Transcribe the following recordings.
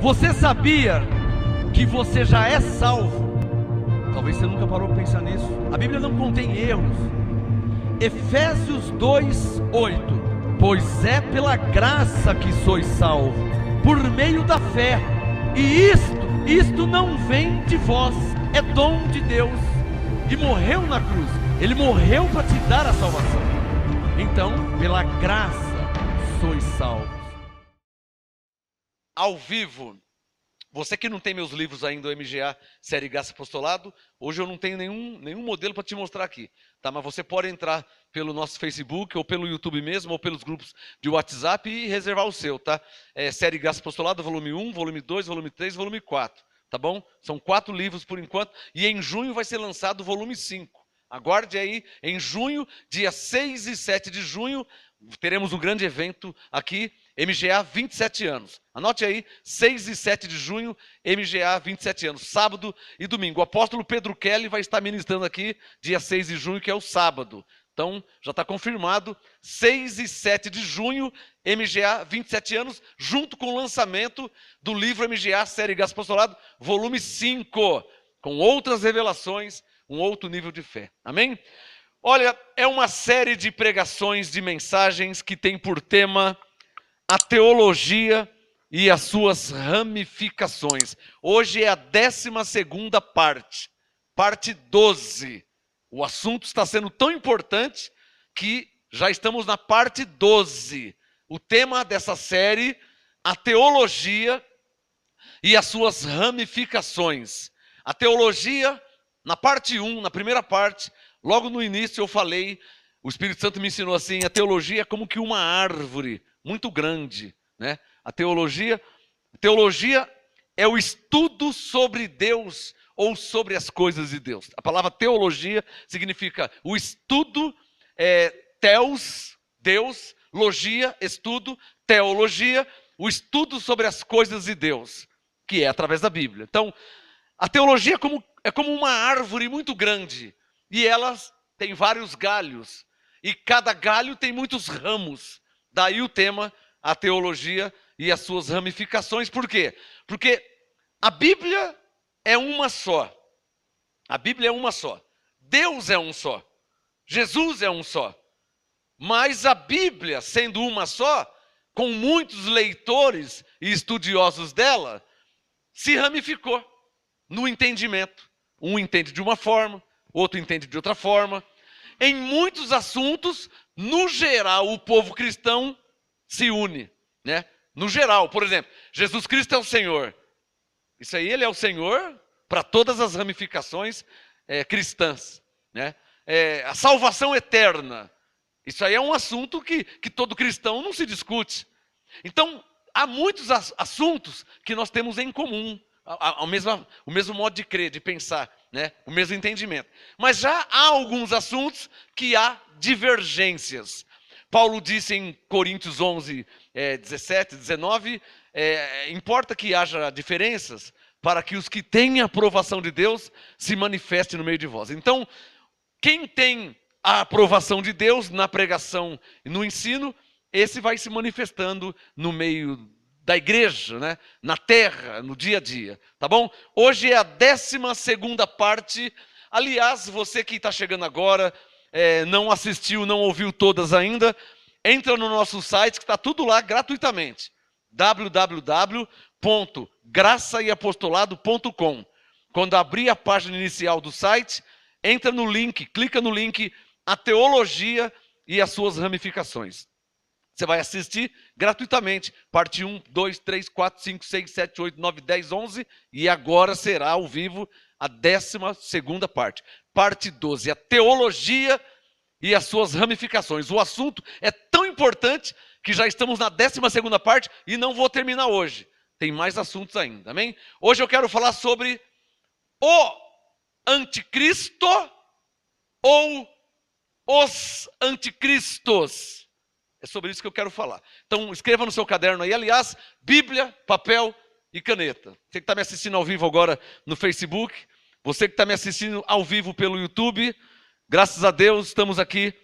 Você sabia que você já é salvo? Talvez você nunca parou para pensar nisso. A Bíblia não contém erros. Efésios 2:8. Pois é pela graça que sois salvos, por meio da fé. E isto não vem de vós, é dom de Deus. E morreu na cruz. Ele morreu para te dar a salvação. Então, pela graça sois salvos. Ao vivo. Você que não tem meus livros ainda, o MGA Série Graça Apostolado, hoje eu não tenho nenhum modelo para te mostrar aqui, tá? Mas você pode entrar pelo nosso Facebook, ou pelo YouTube mesmo, ou pelos grupos de WhatsApp e reservar o seu, tá? Série Graça Apostolado, volume 1, volume 2, volume 3, volume 4, tá bom? São 4 livros por enquanto, e em junho vai ser lançado o volume 5. Aguarde aí, em junho, dia 6 e 7 de junho, teremos um grande evento aqui, MGA 27 anos. Anote aí, 6 e 7 de junho, MGA 27 anos, sábado e domingo. O apóstolo Pedro Kelly vai estar ministrando aqui, dia 6 de junho, que é o sábado. Então, já está confirmado, 6 e 7 de junho, MGA 27 anos, junto com o lançamento do livro MGA Série Graça Apostolado, volume 5, com outras revelações, um outro nível de fé. Amém? Olha, é uma série de pregações, de mensagens que tem por tema a teologia e as suas ramificações. Hoje é a 12ª parte, parte 12. O assunto está sendo tão importante que já estamos na parte 12. O tema dessa série, a teologia e as suas ramificações. A teologia, na parte 1, na primeira parte, logo no início eu falei, o Espírito Santo me ensinou assim, a teologia é como que uma árvore muito grande, né? A teologia é o estudo sobre Deus ou sobre as coisas de Deus. A palavra teologia significa o estudo, theos, Deus, logia, estudo, teologia, o estudo sobre as coisas de Deus, que é através da Bíblia. Então, a teologia é como uma árvore muito grande, e ela tem vários galhos, e cada galho tem muitos ramos. Daí o tema, a teologia e as suas ramificações. Por quê? Porque a Bíblia é uma só. A Bíblia é uma só. Deus é um só. Jesus é um só. Mas a Bíblia, sendo uma só, com muitos leitores e estudiosos dela, se ramificou no entendimento. Um entende de uma forma, outro entende de outra forma. Em muitos assuntos, no geral, o povo cristão se une, né? No geral, por exemplo, Jesus Cristo é o Senhor. Isso aí, ele é o Senhor para todas as ramificações cristãs, né? A salvação eterna. Isso aí é um assunto que todo cristão não se discute. Então, há muitos assuntos que nós temos em comum. O mesmo modo de crer, de pensar, né? O mesmo entendimento. Mas já há alguns assuntos que há divergências. Paulo disse em Coríntios 11, 17, 19, importa que haja diferenças para que os que têm a aprovação de Deus se manifestem no meio de vós. Então, quem tem a aprovação de Deus na pregação e no ensino, esse vai se manifestando no meio da igreja, né? Na terra, no dia a dia, tá bom? Hoje é a 12ª parte. Aliás, você que está chegando agora, não assistiu, não ouviu todas ainda, entra no nosso site que está tudo lá gratuitamente, www.graçaeapostolado.com. Quando abrir a página inicial do site, entra no link, clica no link, a teologia e as suas ramificações. Você vai assistir gratuitamente, parte 1, 2, 3, 4, 5, 6, 7, 8, 9, 10, 11, e agora será ao vivo a 12ª parte. Parte 12, a teologia e as suas ramificações. O assunto é tão importante que já estamos na 12ª parte e não vou terminar hoje. Tem mais assuntos ainda, amém? Hoje eu quero falar sobre o anticristo ou os anticristos. É sobre isso que eu quero falar. Então, escreva no seu caderno aí. Aliás, Bíblia, papel e caneta. Você que está me assistindo ao vivo agora no Facebook, você que está me assistindo ao vivo pelo YouTube, graças a Deus, estamos aqui,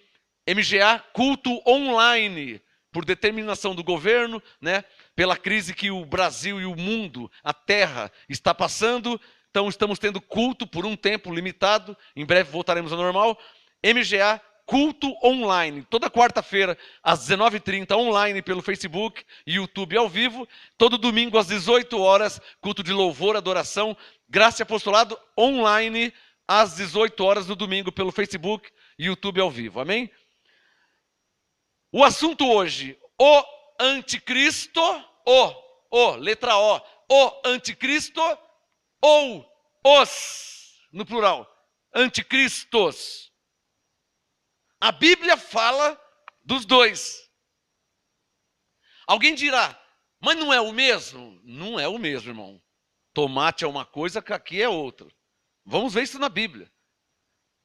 MGA Culto Online, por determinação do governo, né, pela crise que o Brasil e o mundo, a terra, está passando. Então estamos tendo culto por um tempo limitado, em breve voltaremos ao normal. MGA, culto online, toda quarta-feira às 19h30, online pelo Facebook e YouTube ao vivo. Todo domingo às 18 horas, culto de louvor, adoração, graça e apostolado online às 18 horas no domingo pelo Facebook e YouTube ao vivo. Amém? O assunto hoje, o anticristo, letra o anticristo ou os, no plural, anticristos. A Bíblia fala dos dois. Alguém dirá, mas não é o mesmo? Não é o mesmo, irmão. Tomate é uma coisa, caqui é outra. Vamos ver isso na Bíblia.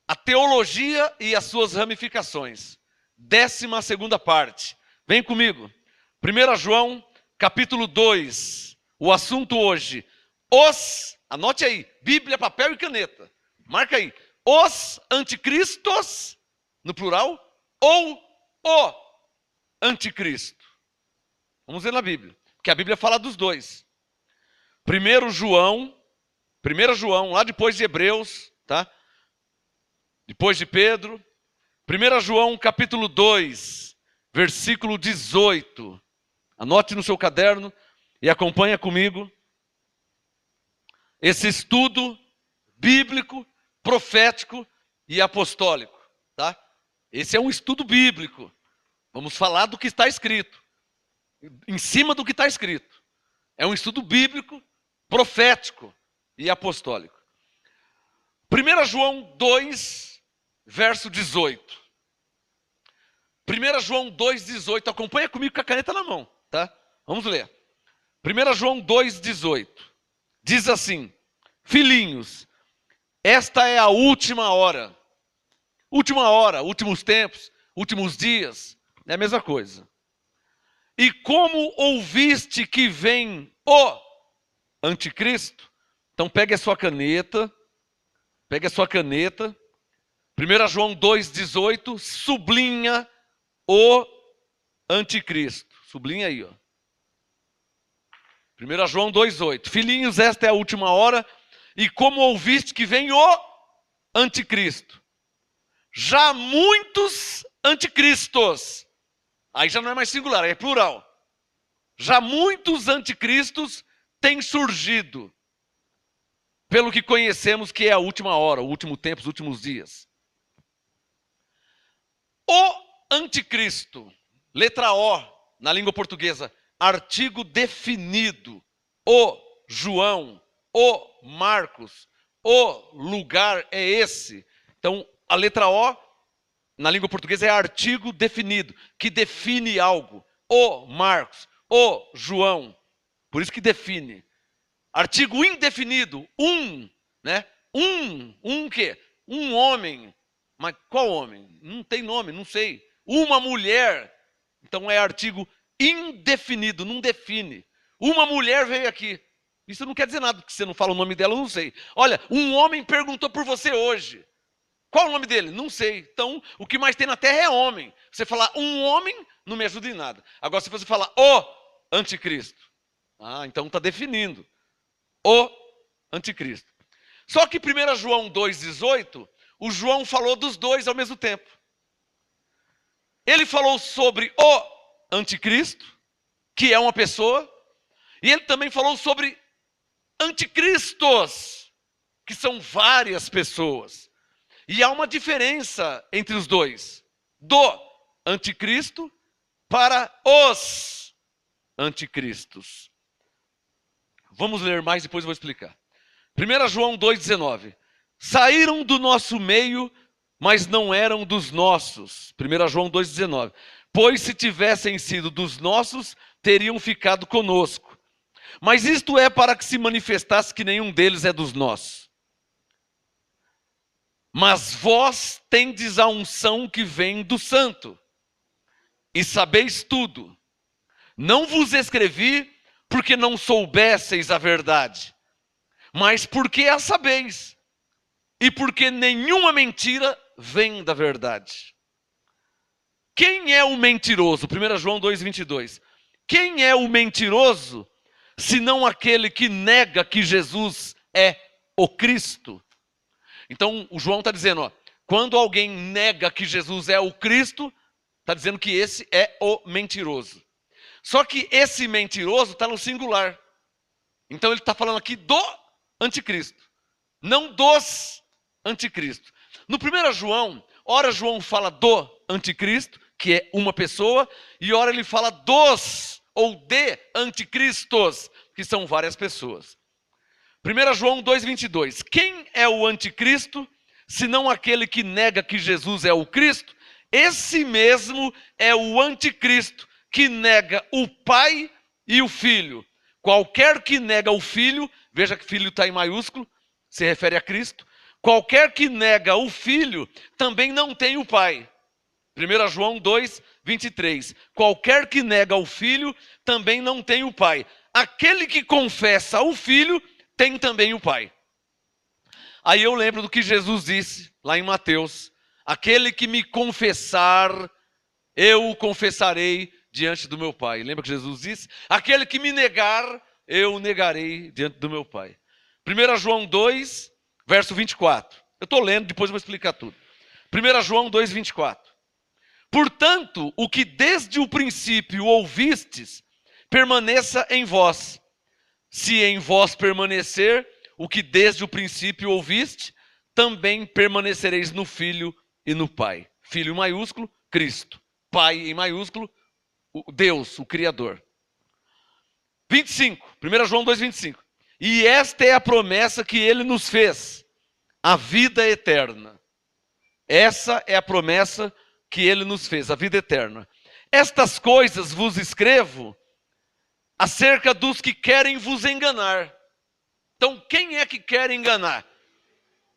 A teologia e as suas ramificações. 12ª parte. Vem comigo. 1 João, capítulo 2. O assunto hoje. Anote aí, Bíblia, papel e caneta. Marca aí. Os anticristos, no plural, ou o anticristo. Vamos ver na Bíblia. Porque a Bíblia fala dos dois. 1 João, lá depois de Hebreus, tá? Depois de Pedro. 1 João capítulo 2, versículo 18. Anote no seu caderno e acompanha comigo. Esse estudo bíblico, profético e apostólico, tá? Esse é um estudo bíblico. Vamos falar do que está escrito. Em cima do que está escrito. É um estudo bíblico, profético e apostólico. 1 João 2, verso 18. 1 João 2,18. Acompanha comigo com a caneta na mão, tá? Vamos ler. 1 João 2,18. Diz assim: filhinhos, esta é a última hora. Última hora, últimos tempos, últimos dias. É a mesma coisa. E como ouviste que vem o anticristo? Então pegue a sua caneta. 1 João 2,18, sublinha o anticristo. Sublinha aí, ó. 1 João 2,8. Filhinhos, esta é a última hora, e como ouviste que vem o anticristo. Já muitos anticristos. Aí já não é mais singular, é plural. Já muitos anticristos têm surgido. Pelo que conhecemos que é a última hora, o último tempo, os últimos dias. O anticristo, letra O, na língua portuguesa, artigo definido. O João, o Marcos, o lugar é esse. Então, a letra O, na língua portuguesa, é artigo definido, que define algo. O Marcos, o João, por isso que define. Artigo indefinido, né? Um quê? Um homem. Mas qual homem? Não tem nome, não sei. Uma mulher. Então é artigo indefinido, não define. Uma mulher veio aqui. Isso não quer dizer nada, porque você não fala o nome dela, eu não sei. Olha, um homem perguntou por você hoje. Qual o nome dele? Não sei. Então, o que mais tem na terra é homem. Você falar um homem, não me ajuda em nada. Agora, se você falar o anticristo. Então está definindo. O anticristo. Só que 1 João 2,18, o João falou dos dois ao mesmo tempo. Ele falou sobre o anticristo, que é uma pessoa, e ele também falou sobre anticristos, que são várias pessoas. E há uma diferença entre os dois. Do anticristo para os anticristos. Vamos ler mais, depois eu vou explicar. 1 João 2,19. Saíram do nosso meio, mas não eram dos nossos. 1 João 2,19. Pois se tivessem sido dos nossos, teriam ficado conosco. Mas isto é para que se manifestasse que nenhum deles é dos nossos. Mas vós tendes a unção que vem do Santo, e sabeis tudo. Não vos escrevi porque não soubesseis a verdade, mas porque a sabeis, e porque nenhuma mentira vem da verdade. Quem é o mentiroso? 1 João 2,22. Quem é o mentiroso, senão aquele que nega que Jesus é o Cristo? Então, o João está dizendo, ó, quando alguém nega que Jesus é o Cristo, está dizendo que esse é o mentiroso. Só que esse mentiroso está no singular. Então, ele está falando aqui do anticristo, não dos anticristo. No 1 João, ora João fala do anticristo, que é uma pessoa, e ora ele fala dos ou de anticristos, que são várias pessoas. 1 João 2,22. Quem é o anticristo, senão aquele que nega que Jesus é o Cristo? Esse mesmo é o anticristo, que nega o Pai e o Filho. Qualquer que nega o Filho, veja que Filho está em maiúsculo, se refere a Cristo. Qualquer que nega o Filho, também não tem o Pai. 1 João 2,23. Qualquer que nega o Filho, também não tem o Pai. Aquele que confessa o Filho, tem também o Pai. Aí eu lembro do que Jesus disse lá em Mateus. Aquele que me confessar, eu o confessarei diante do meu Pai. Lembra que Jesus disse? Aquele que me negar, eu o negarei diante do meu Pai. 1 João 2, verso 24. Eu estou lendo, depois eu vou explicar tudo. 1 João 2, 24. Portanto, o que desde o princípio ouvistes, permaneça em vós. Se em vós permanecer o que desde o princípio ouviste, também permanecereis no Filho e no Pai. Filho em maiúsculo, Cristo. Pai em maiúsculo, Deus, o Criador. 25, 1 João 2,25. E esta é a promessa que ele nos fez, a vida eterna. Essa é a promessa que ele nos fez, a vida eterna. Estas coisas vos escrevo acerca dos que querem vos enganar. Então, quem é que quer enganar?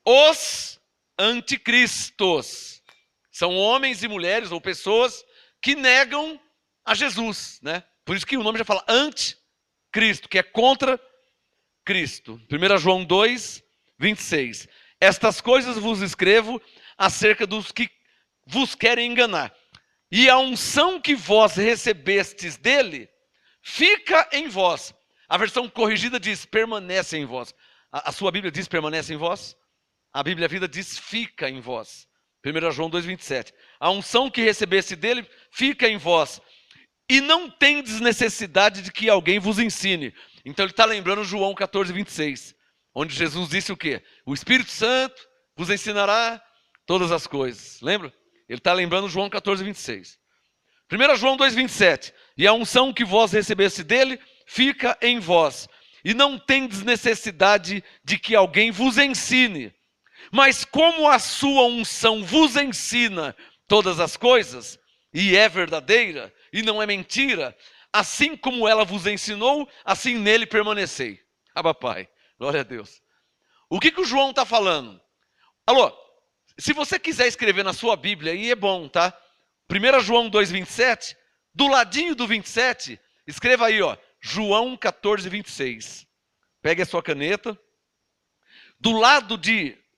Os anticristos. São homens e mulheres ou pessoas que negam a Jesus, né? Por isso que o nome já fala anticristo, que é contra Cristo. 1 João 2, 26. Estas coisas vos escrevo acerca dos que vos querem enganar. E a unção que vós recebestes dele, fica em vós. A versão corrigida diz, permanece em vós. A sua Bíblia diz, permanece em vós? A Bíblia Vida diz, fica em vós. 1 João 2,27. A unção que recebeste dele, fica em vós. E não tendes necessidade de que alguém vos ensine. Então ele está lembrando João 14, 26. Onde Jesus disse o quê? O Espírito Santo vos ensinará todas as coisas. Lembra? Ele está lembrando João 14, 26. 1 João 2, 27. E a unção que vós recebeste dele, fica em vós. E não tendes necessidade de que alguém vos ensine. Mas como a sua unção vos ensina todas as coisas, e é verdadeira, e não é mentira, assim como ela vos ensinou, assim nele permanecei. Pai, glória a Deus. O que o João está falando? Alô, se você quiser escrever na sua Bíblia, aí é bom, tá? 1 João 2, 27, do ladinho do 27, escreva aí, ó, João 14, 26. Pegue a sua caneta. Do lado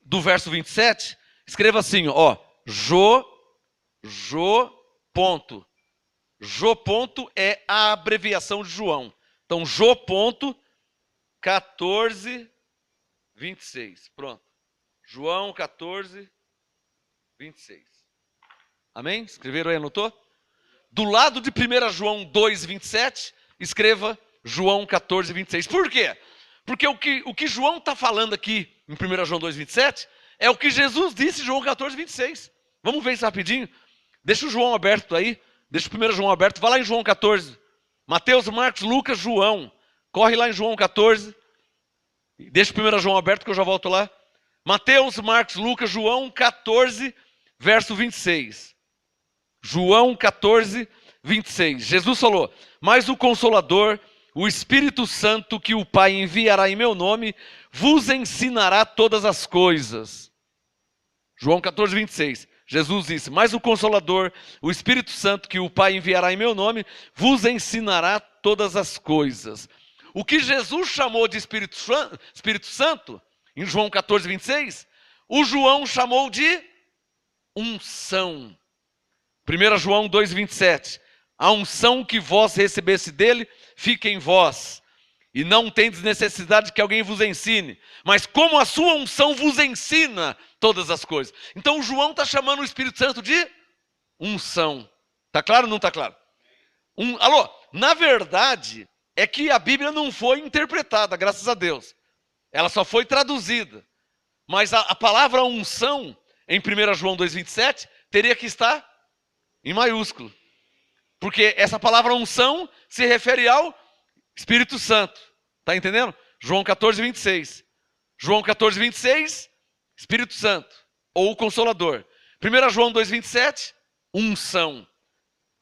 do verso 27, escreva assim, ó, ponto. Jô ponto é a abreviação de João. Então, Jô ponto 14, 26. Pronto. João 14, 26. Amém? Escreveram aí, anotou? Do lado de 1 João 2, 27, escreva João 14, 26. Por quê? Porque o que João está falando aqui em 1 João 2, 27 é o que Jesus disse em João 14, 26. Vamos ver isso rapidinho? Deixa o João aberto aí. Deixa o 1 João aberto. Vai lá em João 14. Mateus, Marcos, Lucas, João. Corre lá em João 14. Deixa o 1 João aberto que eu já volto lá. Mateus, Marcos, Lucas, João 14, verso 26. João 14, 26. Jesus falou, mas o Consolador, o Espírito Santo que o Pai enviará em meu nome, vos ensinará todas as coisas. João 14, 26. Jesus disse, mas o Consolador, o Espírito Santo que o Pai enviará em meu nome, vos ensinará todas as coisas. O que Jesus chamou de Espírito Santo, em João 14, 26, o João chamou de unção. 1 João 2,27. A unção que vós recebesse dele, fica em vós. E não tendes necessidade que alguém vos ensine. Mas como a sua unção vos ensina todas as coisas. Então João está chamando o Espírito Santo de unção. Está claro ou não está claro? Alô? Na verdade, é que a Bíblia não foi interpretada, graças a Deus. Ela só foi traduzida. Mas a palavra unção, em 1 João 2,27, teria que estar em maiúsculo. Porque essa palavra unção se refere ao Espírito Santo. Está entendendo? João 14,26. João 14,26, Espírito Santo, ou Consolador. 1 João 2,27, unção.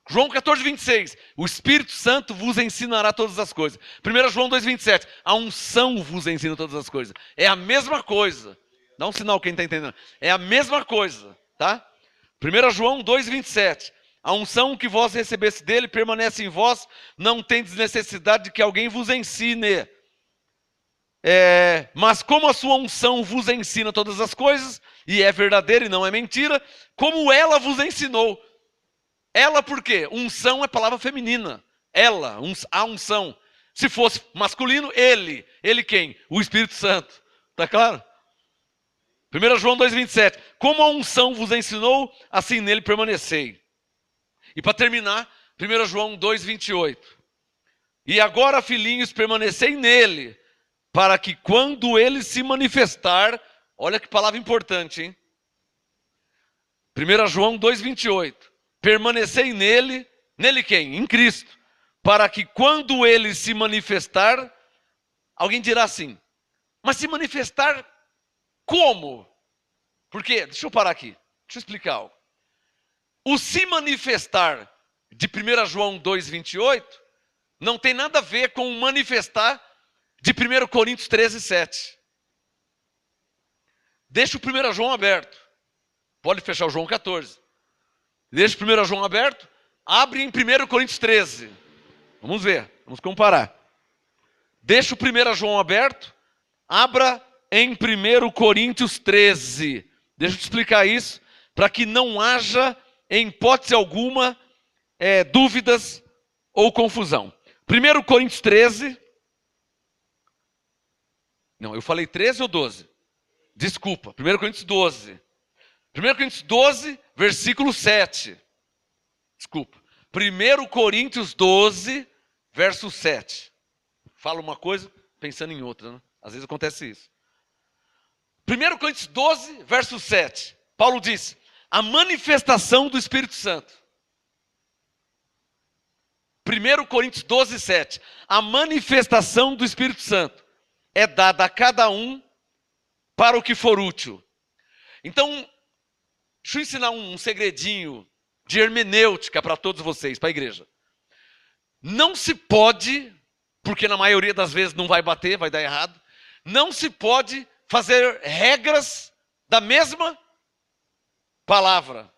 João 14,26, o Espírito Santo vos ensinará todas as coisas. 1 João 2,27, a unção vos ensina todas as coisas. É a mesma coisa. Dá um sinal quem está entendendo. É a mesma coisa, tá? 1 João 2,27, a unção que vós recebesse dele permanece em vós, não tendes necessidade de que alguém vos ensine. Mas como a sua unção vos ensina todas as coisas, e é verdadeira e não é mentira, como ela vos ensinou. Ela por quê? Unção é palavra feminina. Ela, a unção. Se fosse masculino, ele. Ele quem? O Espírito Santo. Está claro? 1 João 2,27. Como a unção vos ensinou, assim nele permanecei. E para terminar, 1 João 2,28. E agora, filhinhos, permanecei nele, para que quando ele se manifestar, olha que palavra importante, hein? 1 João 2,28. Permanecei nele, nele quem? Em Cristo. Para que quando ele se manifestar, alguém dirá assim, mas se manifestar como? Porque, deixa eu parar aqui, deixa eu explicar algo. O se manifestar de 1 João 2,28 não tem nada a ver com o manifestar de 1 Coríntios 13,7. Deixa o 1 João aberto. Pode fechar o João 14. Deixa o 1 João aberto. Abre em 1 Coríntios 13. Vamos ver, vamos comparar. Deixa o 1 João aberto. Abra em 1 Coríntios 13. Deixa eu te explicar isso, para que não haja, em hipótese alguma, dúvidas ou confusão. 1 Coríntios 13. Não, eu falei 13 ou 12? Desculpa, 1 Coríntios 12. 1 Coríntios 12, versículo 7. Desculpa. 1 Coríntios 12, verso 7. Fala uma coisa pensando em outra, né? Às vezes acontece isso. 1 Coríntios 12, verso 7. Paulo diz, a manifestação do Espírito Santo. 1 Coríntios 12, 7. A manifestação do Espírito Santo é dada a cada um para o que for útil. Então, deixa eu ensinar um segredinho de hermenêutica para todos vocês, para a igreja. Não se pode, porque na maioria das vezes não vai bater, vai dar errado, não se pode fazer regras da mesma palavra.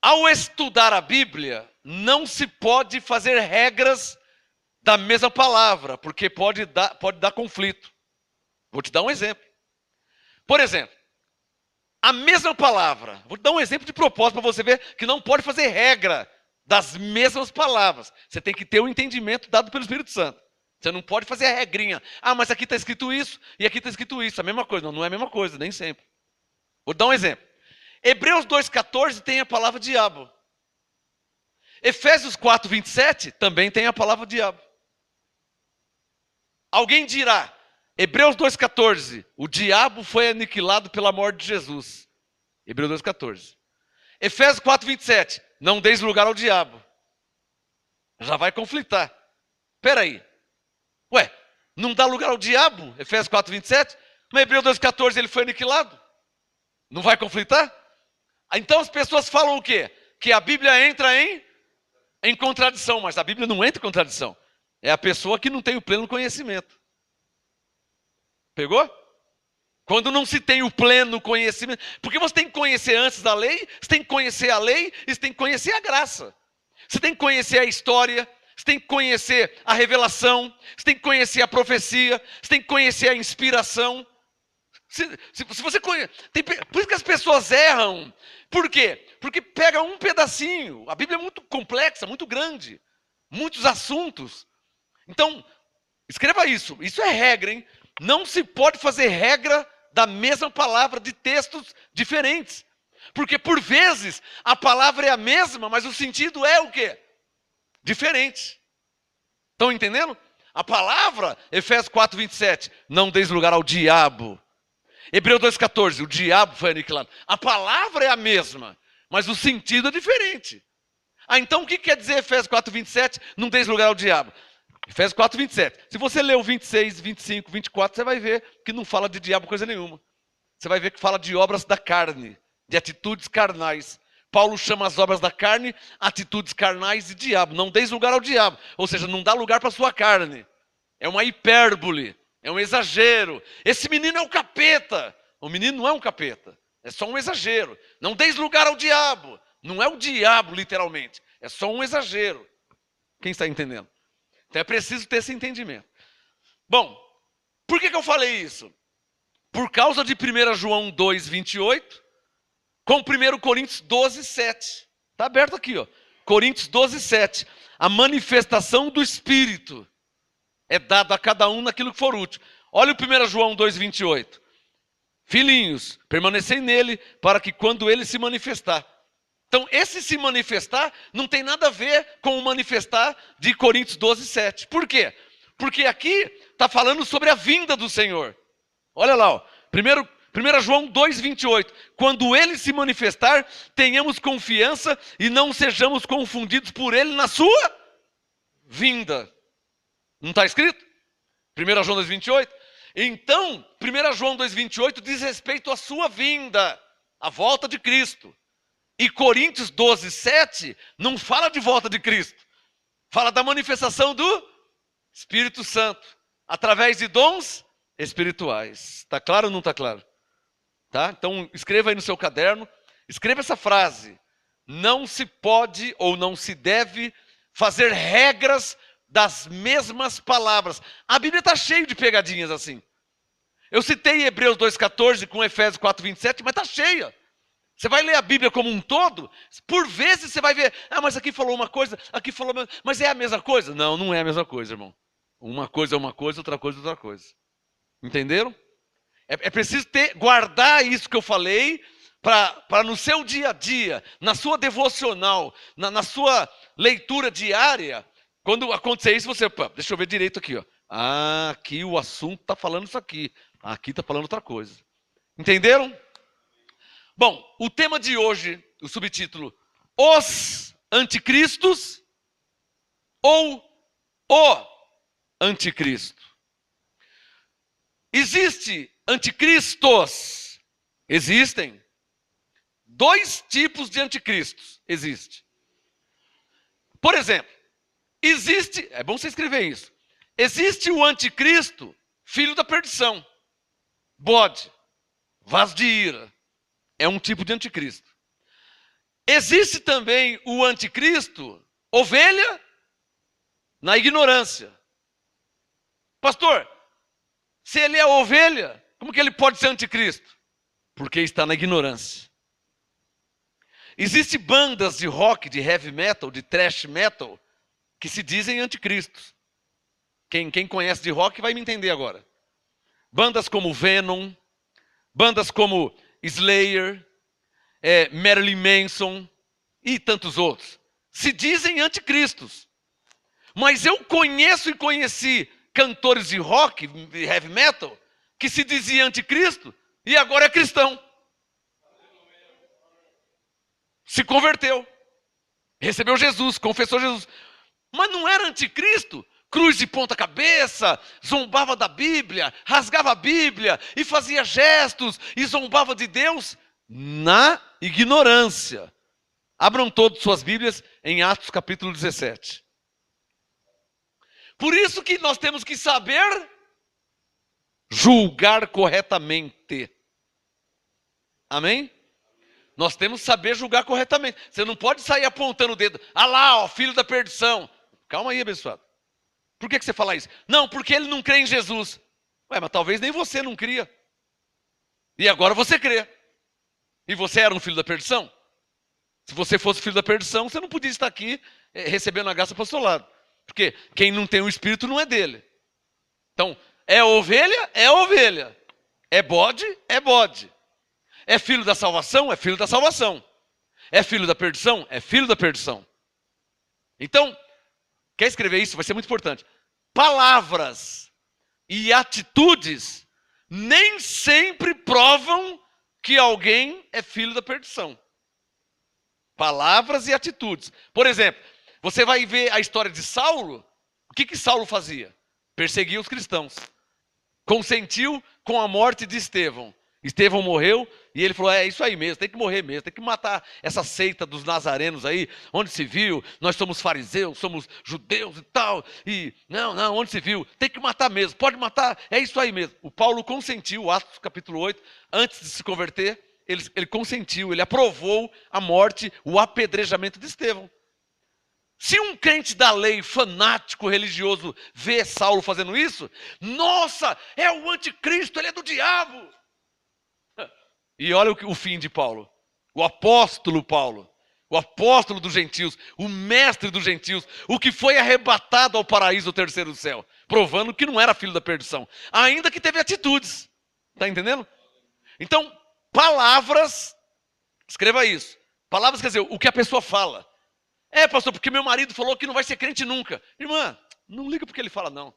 Ao estudar a Bíblia, não se pode fazer regras da mesma palavra, porque pode dar conflito. Vou te dar um exemplo. Por exemplo, a mesma palavra, vou te dar um exemplo de propósito para você ver que não pode fazer regra das mesmas palavras. Você tem que ter o entendimento dado pelo Espírito Santo. Você não pode fazer a regrinha. Ah, mas aqui está escrito isso e aqui está escrito isso. A mesma coisa. Não, não é a mesma coisa, nem sempre. Vou dar um exemplo. Hebreus 2,14 tem a palavra diabo. Efésios 4,27 também tem a palavra diabo. Alguém dirá, Hebreus 2,14, o diabo foi aniquilado pela morte de Jesus. Hebreus 2,14. Efésios 4,27, não deis lugar ao diabo. Já vai conflitar. Espera aí. Ué, não dá lugar ao diabo? Efésios 4,27? Mas Hebreus 2,14 ele foi aniquilado? Não vai conflitar? Então as pessoas falam o quê? Que a Bíblia entra em contradição, mas a Bíblia não entra em contradição. É a pessoa que não tem o pleno conhecimento. Pegou? Quando não se tem o pleno conhecimento. Porque você tem que conhecer antes da lei, você tem que conhecer a lei e você tem que conhecer a graça. Você tem que conhecer a história, você tem que conhecer a revelação, você tem que conhecer a profecia, você tem que conhecer a inspiração. Se você conhece. Por isso que as pessoas erram. Por quê? Porque pega um pedacinho. A Bíblia é muito complexa, muito grande. Muitos assuntos. Então, escreva isso. Isso é regra, hein? Não se pode fazer regra da mesma palavra de textos diferentes. Porque, por vezes, a palavra é a mesma, mas o sentido é o quê? Diferente. Estão entendendo? A palavra, Efésios 4:27, não deis lugar ao diabo. Hebreus 2:14, o diabo foi aniquilado. A palavra é a mesma, mas o sentido é diferente. Então o que quer dizer Efésios 4:27, não deis lugar ao diabo? Efésios 4:27. Se você ler o 26, 25, 24, você vai ver que não fala de diabo coisa nenhuma. Você vai ver que fala de obras da carne, de atitudes carnais. Paulo chama as obras da carne, atitudes carnais e diabo. Não deis lugar ao diabo. Ou seja, não dá lugar para a sua carne. É uma hipérbole, é um exagero. Esse menino é o capeta. O menino não é um capeta, é só um exagero. Não deis lugar ao diabo. Não é o diabo, literalmente. É só um exagero. Quem está entendendo? Então é preciso ter esse entendimento. Bom, por que eu falei isso? Por causa de 1 João 2:28, com 1 Coríntios 12:7. Está aberto aqui, ó. Coríntios 12:7. A manifestação do Espírito é dada a cada um naquilo que for útil. Olha o 1 João 2:28. Filhinhos, permanecei nele, para que quando ele se manifestar. Então, esse se manifestar não tem nada a ver com o manifestar de Coríntios 12:7. Por quê? Porque aqui está falando sobre a vinda do Senhor. Olha lá, ó. 1 João 2:28. Quando ele se manifestar, tenhamos confiança e não sejamos confundidos por ele na sua vinda. Não está escrito? 1 João 2:28. Então, 1 João 2:28 diz respeito à sua vinda, à volta de Cristo. E Coríntios 12:7 não fala de volta de Cristo. Fala da manifestação do Espírito Santo, através de dons espirituais. Está claro ou não está claro? Tá? Então, escreva aí no seu caderno, escreva essa frase. Não se pode ou não se deve fazer regras das mesmas palavras. A Bíblia está cheia de pegadinhas assim. Eu citei Hebreus 2:14 com Efésios 4:27, mas está cheia. Você vai ler a Bíblia como um todo, por vezes você vai ver, mas aqui falou uma coisa, aqui falou, mas é a mesma coisa? Não, não é a mesma coisa, irmão. Uma coisa é uma coisa, outra coisa é outra coisa. Entenderam? É preciso guardar isso que eu falei, para no seu dia a dia, na sua devocional, na sua leitura diária, quando acontecer isso, você, deixa eu ver direito aqui, ó. Aqui o assunto está falando isso aqui, aqui está falando outra coisa. Entenderam? Bom, o tema de hoje, o subtítulo, os anticristos ou o anticristo. Existe anticristos? Existem. 2 tipos de anticristos. Existe. Por exemplo, existe, é bom você escrever isso. Existe o anticristo, filho da perdição. Bode, vaso de ira. É um tipo de anticristo. Existe também o anticristo, ovelha, na ignorância. Pastor, se ele é ovelha, como que ele pode ser anticristo? Porque está na ignorância. Existem bandas de rock, de heavy metal, de thrash metal, que se dizem anticristos. Quem conhece de rock vai me entender agora. Bandas como Venom, bandas como Slayer, Marilyn Manson e tantos outros. Se dizem anticristos. Mas eu conheço e conheci cantores de rock, de heavy metal, que se dizia anticristo e agora é cristão. Se converteu. Recebeu Jesus, confessou Jesus. Mas não era anticristo? Cruz de ponta cabeça, zombava da Bíblia, rasgava a Bíblia e fazia gestos e zombava de Deus na ignorância. Abram todas suas Bíblias em Atos capítulo 17. Por isso que nós temos que saber julgar corretamente. Amém? Nós temos que saber julgar corretamente. Você não pode sair apontando o dedo. Ah lá, ó, filho da perdição. Calma aí, abençoado. Por que você fala isso? Não, porque ele não crê em Jesus. Ué, mas talvez nem você não cria. E agora você crê. E você era um filho da perdição? Se você fosse filho da perdição, você não podia estar aqui recebendo a graça apostolado. Porque quem não tem o Espírito não é dele. Então, é ovelha, é ovelha. É bode, é bode. É filho da salvação, é filho da salvação. É filho da perdição, é filho da perdição. Então, quer escrever isso? Vai ser muito importante. Palavras e atitudes nem sempre provam que alguém é filho da perdição. Palavras e atitudes. Por exemplo, você vai ver a história de Saulo. O que Saulo fazia? Perseguia os cristãos. Consentiu com a morte de Estevão. Estevão morreu e ele falou, é isso aí mesmo, tem que morrer mesmo, tem que matar essa seita dos nazarenos aí, onde se viu, nós somos fariseus, somos judeus e tal, e não, onde se viu, tem que matar mesmo, pode matar, é isso aí mesmo. O Paulo consentiu, Atos capítulo 8, antes de se converter, ele consentiu, ele aprovou a morte, o apedrejamento de Estevão. Se um crente da lei, fanático, religioso, vê Saulo fazendo isso, nossa, é o anticristo, ele é do diabo. E olha o fim de Paulo. O apóstolo Paulo. O apóstolo dos gentios. O mestre dos gentios. O que foi arrebatado ao paraíso do terceiro céu. Provando que não era filho da perdição. Ainda que teve atitudes. Está entendendo? Então, palavras. Escreva isso. Palavras quer dizer o que a pessoa fala. É, pastor, porque meu marido falou que não vai ser crente nunca. Irmã, não liga porque ele fala não.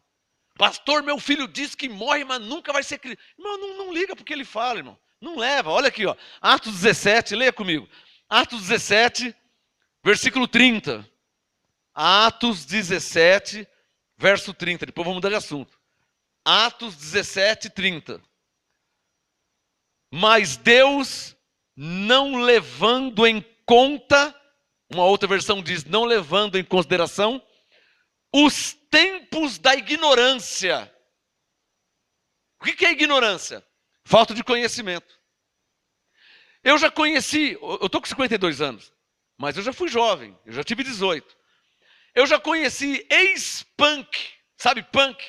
Pastor, meu filho disse que morre, mas nunca vai ser crente. Irmão, não liga porque ele fala, irmão. Não leva, olha aqui, ó. Atos 17, leia comigo. Atos 17, versículo 30. Atos 17, verso 30. Depois vamos mudar de assunto. Atos 17, 30. Mas Deus, não levando em conta, uma outra versão diz, não levando em consideração, os tempos da ignorância. O que é ignorância? Falta de conhecimento. Eu já conheci, eu estou com 52 anos, mas eu já fui jovem, eu já tive 18. Eu já conheci ex-punk, sabe punk?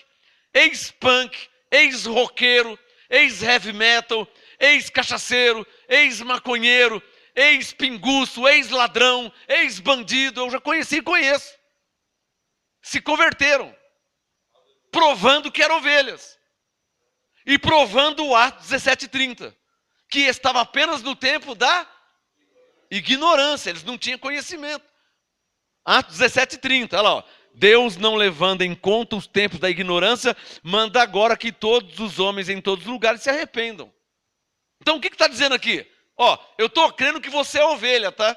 Ex-punk, ex-roqueiro, ex-heavy metal, ex-cachaceiro, ex-maconheiro, ex-pinguço, ex-ladrão, ex-bandido, eu já conheci e conheço. Se converteram, provando que eram ovelhas. E provando o Atos 17:30, que estava apenas no tempo da ignorância, eles não tinham conhecimento. Atos 17:30, olha lá, ó. Deus, não levando em conta os tempos da ignorância, manda agora que todos os homens em todos os lugares se arrependam. Então o que está dizendo aqui? Ó, eu estou crendo que você é ovelha, tá?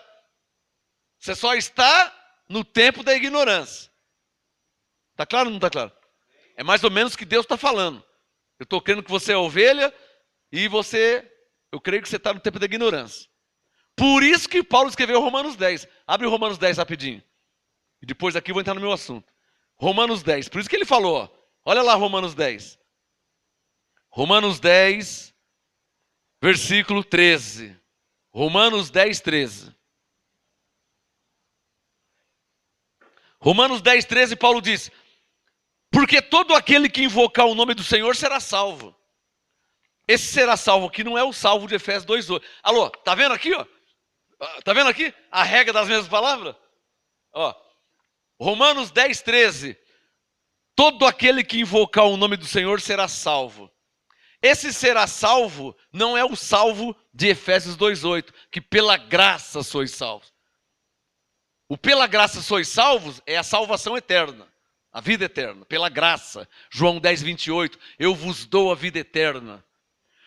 Você só está no tempo da ignorância. Está claro ou não está claro? É mais ou menos o que Deus está falando. Eu estou crendo que você é ovelha e eu creio que você está no tempo da ignorância. Por isso que Paulo escreveu Romanos 10. Abre Romanos 10 rapidinho. E depois aqui eu vou entrar no meu assunto. Romanos 10. Por isso que ele falou, ó. Olha lá Romanos 10. Romanos 10, versículo 13. Romanos 10, 13. Romanos 10, 13, Paulo diz: porque todo aquele que invocar o nome do Senhor será salvo. Esse será salvo aqui não é o salvo de Efésios 2:8. Alô, tá vendo aqui, ó? Tá vendo aqui a regra das mesmas palavras? Ó, Romanos 10, 13. Todo aquele que invocar o nome do Senhor será salvo. Esse será salvo não é o salvo de Efésios 2:8, que pela graça sois salvos. O pela graça sois salvos é a salvação eterna. A vida eterna, pela graça. João 10, 28, eu vos dou a vida eterna.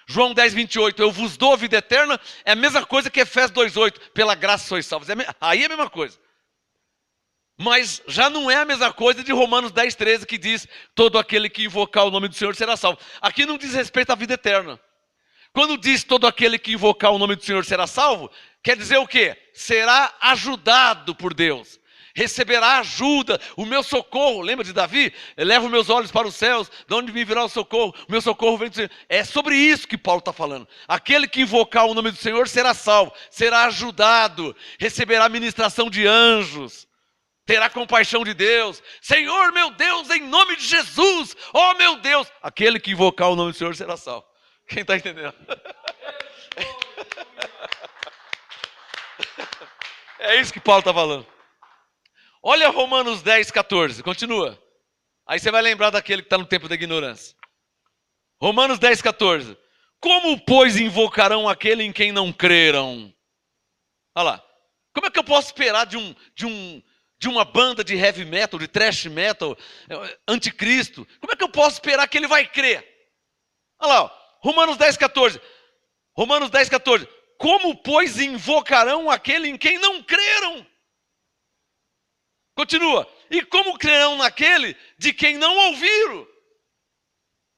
João 10, 28, eu vos dou a vida eterna, é a mesma coisa que Efésios 2:8, pela graça sois salvos. Aí é a mesma coisa. Mas já não é a mesma coisa de Romanos 10, 13, que diz, todo aquele que invocar o nome do Senhor será salvo. Aqui não diz respeito à vida eterna. Quando diz todo aquele que invocar o nome do Senhor será salvo, quer dizer o quê? Será ajudado por Deus. Receberá ajuda, o meu socorro. Lembra de Davi? Elevo meus olhos para os céus, de onde me virá o socorro? O meu socorro vem do Senhor. É sobre isso que Paulo está falando. Aquele que invocar o nome do Senhor será salvo, será ajudado, receberá ministração de anjos, terá compaixão de Deus. Senhor, meu Deus, em nome de Jesus, oh meu Deus, aquele que invocar o nome do Senhor será salvo. Quem está entendendo? É isso que Paulo está falando. Olha Romanos 10, 14. Continua. Aí você vai lembrar daquele que está no tempo da ignorância. Romanos 10, 14. Como, pois, invocarão aquele em quem não creram? Olha lá. Como é que eu posso esperar de uma banda de heavy metal, de thrash metal, anticristo? Como é que eu posso esperar que ele vai crer? Olha lá. Ó. Romanos 10, 14. Romanos 10, 14. Como, pois, invocarão aquele em quem não creram? Continua. E como crerão naquele de quem não ouviram?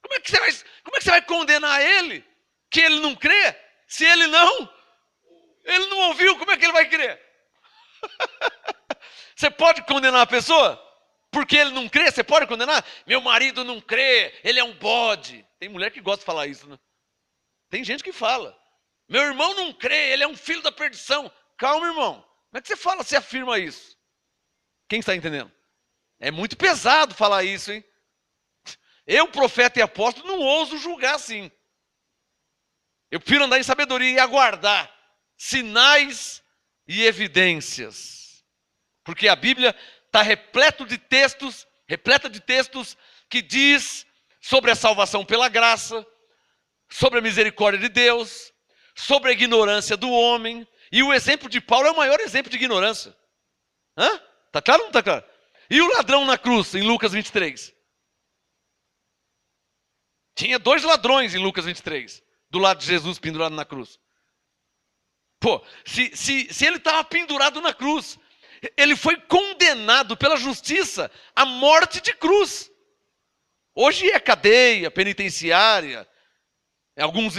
Como é que você vai condenar ele? Que ele não crê? Se ele não ouviu, como é que ele vai crer? Você pode condenar a pessoa? Porque ele não crê? Você pode condenar? Meu marido não crê, ele é um bode. Tem mulher que gosta de falar isso, né? Tem gente que fala. Meu irmão não crê, ele é um filho da perdição. Calma, irmão. Como é que você fala, você afirma isso? Quem está entendendo? É muito pesado falar isso, hein? Eu, profeta e apóstolo, não ouso julgar assim. Eu prefiro andar em sabedoria e aguardar sinais e evidências. Porque a Bíblia está repleta de textos que diz sobre a salvação pela graça, sobre a misericórdia de Deus, sobre a ignorância do homem. E o exemplo de Paulo é o maior exemplo de ignorância. Hã? Está claro ou não está claro? E o ladrão na cruz, em Lucas 23? Tinha 2 ladrões em Lucas 23, do lado de Jesus pendurado na cruz. Pô, se ele estava pendurado na cruz, ele foi condenado pela justiça à morte de cruz. Hoje é cadeia penitenciária.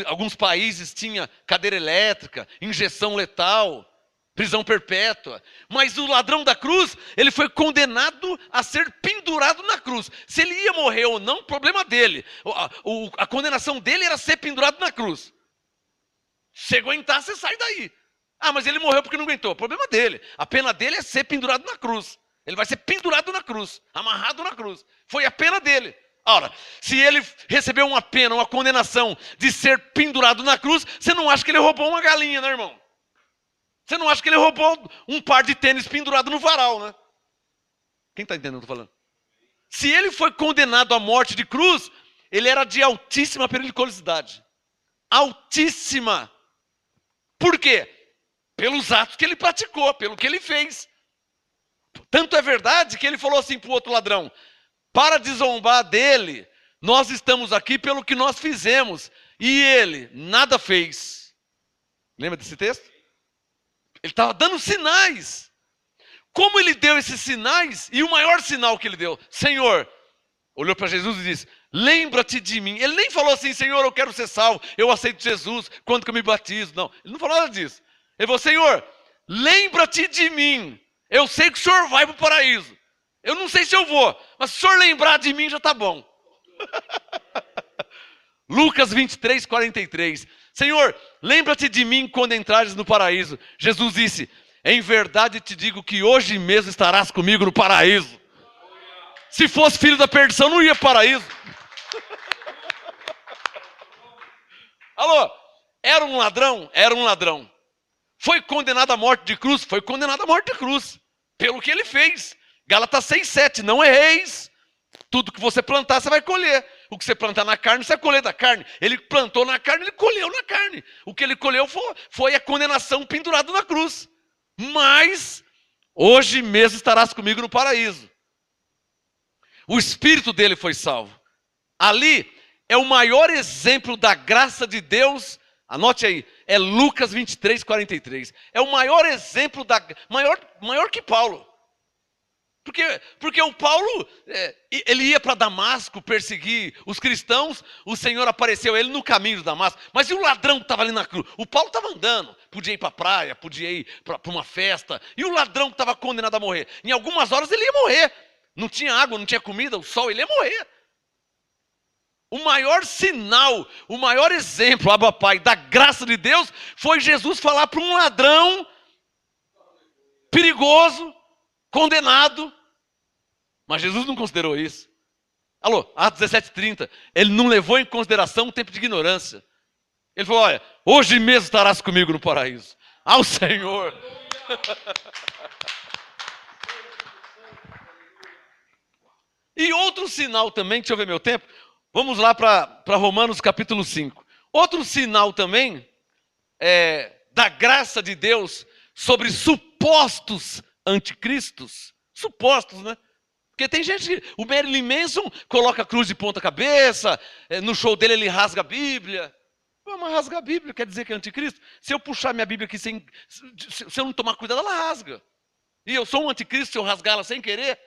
Alguns países tinha cadeira elétrica, injeção letal, prisão perpétua. Mas o ladrão da cruz, ele foi condenado a ser pendurado na cruz. Se ele ia morrer ou não, problema dele. A condenação dele era ser pendurado na cruz. Se aguentar, você sai daí. Ah, mas ele morreu porque não aguentou. Problema dele. A pena dele é ser pendurado na cruz. Ele vai ser pendurado na cruz, amarrado na cruz. Foi a pena dele. Ora, se ele recebeu uma pena, uma condenação de ser pendurado na cruz, você não acha que ele roubou uma galinha, né, irmão? Você não acha que ele roubou um par de tênis pendurado no varal, né? Quem está entendendo o que eu estou falando? Se ele foi condenado à morte de cruz, ele era de altíssima periculosidade. Altíssima. Por quê? Pelos atos que ele praticou, pelo que ele fez. Tanto é verdade que ele falou assim para o outro ladrão: para de zombar dele, nós estamos aqui pelo que nós fizemos. E ele nada fez. Lembra desse texto? Ele estava dando sinais. Como ele deu esses sinais? E o maior sinal que ele deu: Senhor, olhou para Jesus e disse: lembra-te de mim. Ele nem falou assim: Senhor, eu quero ser salvo, eu aceito Jesus, quando que eu me batizo. Não, ele não falou nada disso. Ele falou: Senhor, lembra-te de mim. Eu sei que o Senhor vai para o paraíso. Eu não sei se eu vou, mas se o Senhor lembrar de mim já está bom. Lucas 23, 43. Senhor, lembra-te de mim quando entrares no paraíso. Jesus disse: em verdade te digo que hoje mesmo estarás comigo no paraíso. Se fosse filho da perdição, não ia para o paraíso. Alô, era um ladrão? Era um ladrão. Foi condenado à morte de cruz? Foi condenado à morte de cruz. Pelo que ele fez. Gálatas 6,7. Não erreis. Tudo que você plantar, você vai colher. O que você plantar na carne, você vai colher da carne. Ele plantou na carne, ele colheu na carne. O que ele colheu foi a condenação pendurado na cruz. Mas, hoje mesmo estarás comigo no paraíso. O espírito dele foi salvo. Ali é o maior exemplo da graça de Deus. Anote aí, é Lucas 23, 43. É o maior exemplo, maior que Paulo. Porque o Paulo, ele ia para Damasco perseguir os cristãos, o Senhor apareceu a ele no caminho de Damasco. Mas e o ladrão que estava ali na cruz? O Paulo estava andando, podia ir para a praia, podia ir para uma festa. E o ladrão que estava condenado a morrer? Em algumas horas ele ia morrer. Não tinha água, não tinha comida, o sol, ele ia morrer. O maior sinal, o maior exemplo, Abba Pai, da graça de Deus, foi Jesus falar para um ladrão perigoso, condenado. Mas Jesus não considerou isso. Alô, Atos 17:30. Ele não levou em consideração o tempo de ignorância. Ele falou, olha, hoje mesmo estarás comigo no paraíso. Ao Senhor. E outro sinal também, deixa eu ver meu tempo. Vamos lá para Romanos capítulo 5. Outro sinal também da graça de Deus sobre supostos anticristos. Supostos, né? Porque tem gente que... O Marilyn Manson coloca a cruz de ponta cabeça, no show dele ele rasga a Bíblia. Mas rasgar a Bíblia quer dizer que é anticristo? Se eu puxar minha Bíblia aqui se eu não tomar cuidado, ela rasga. E eu sou um anticristo se eu rasgá-la sem querer?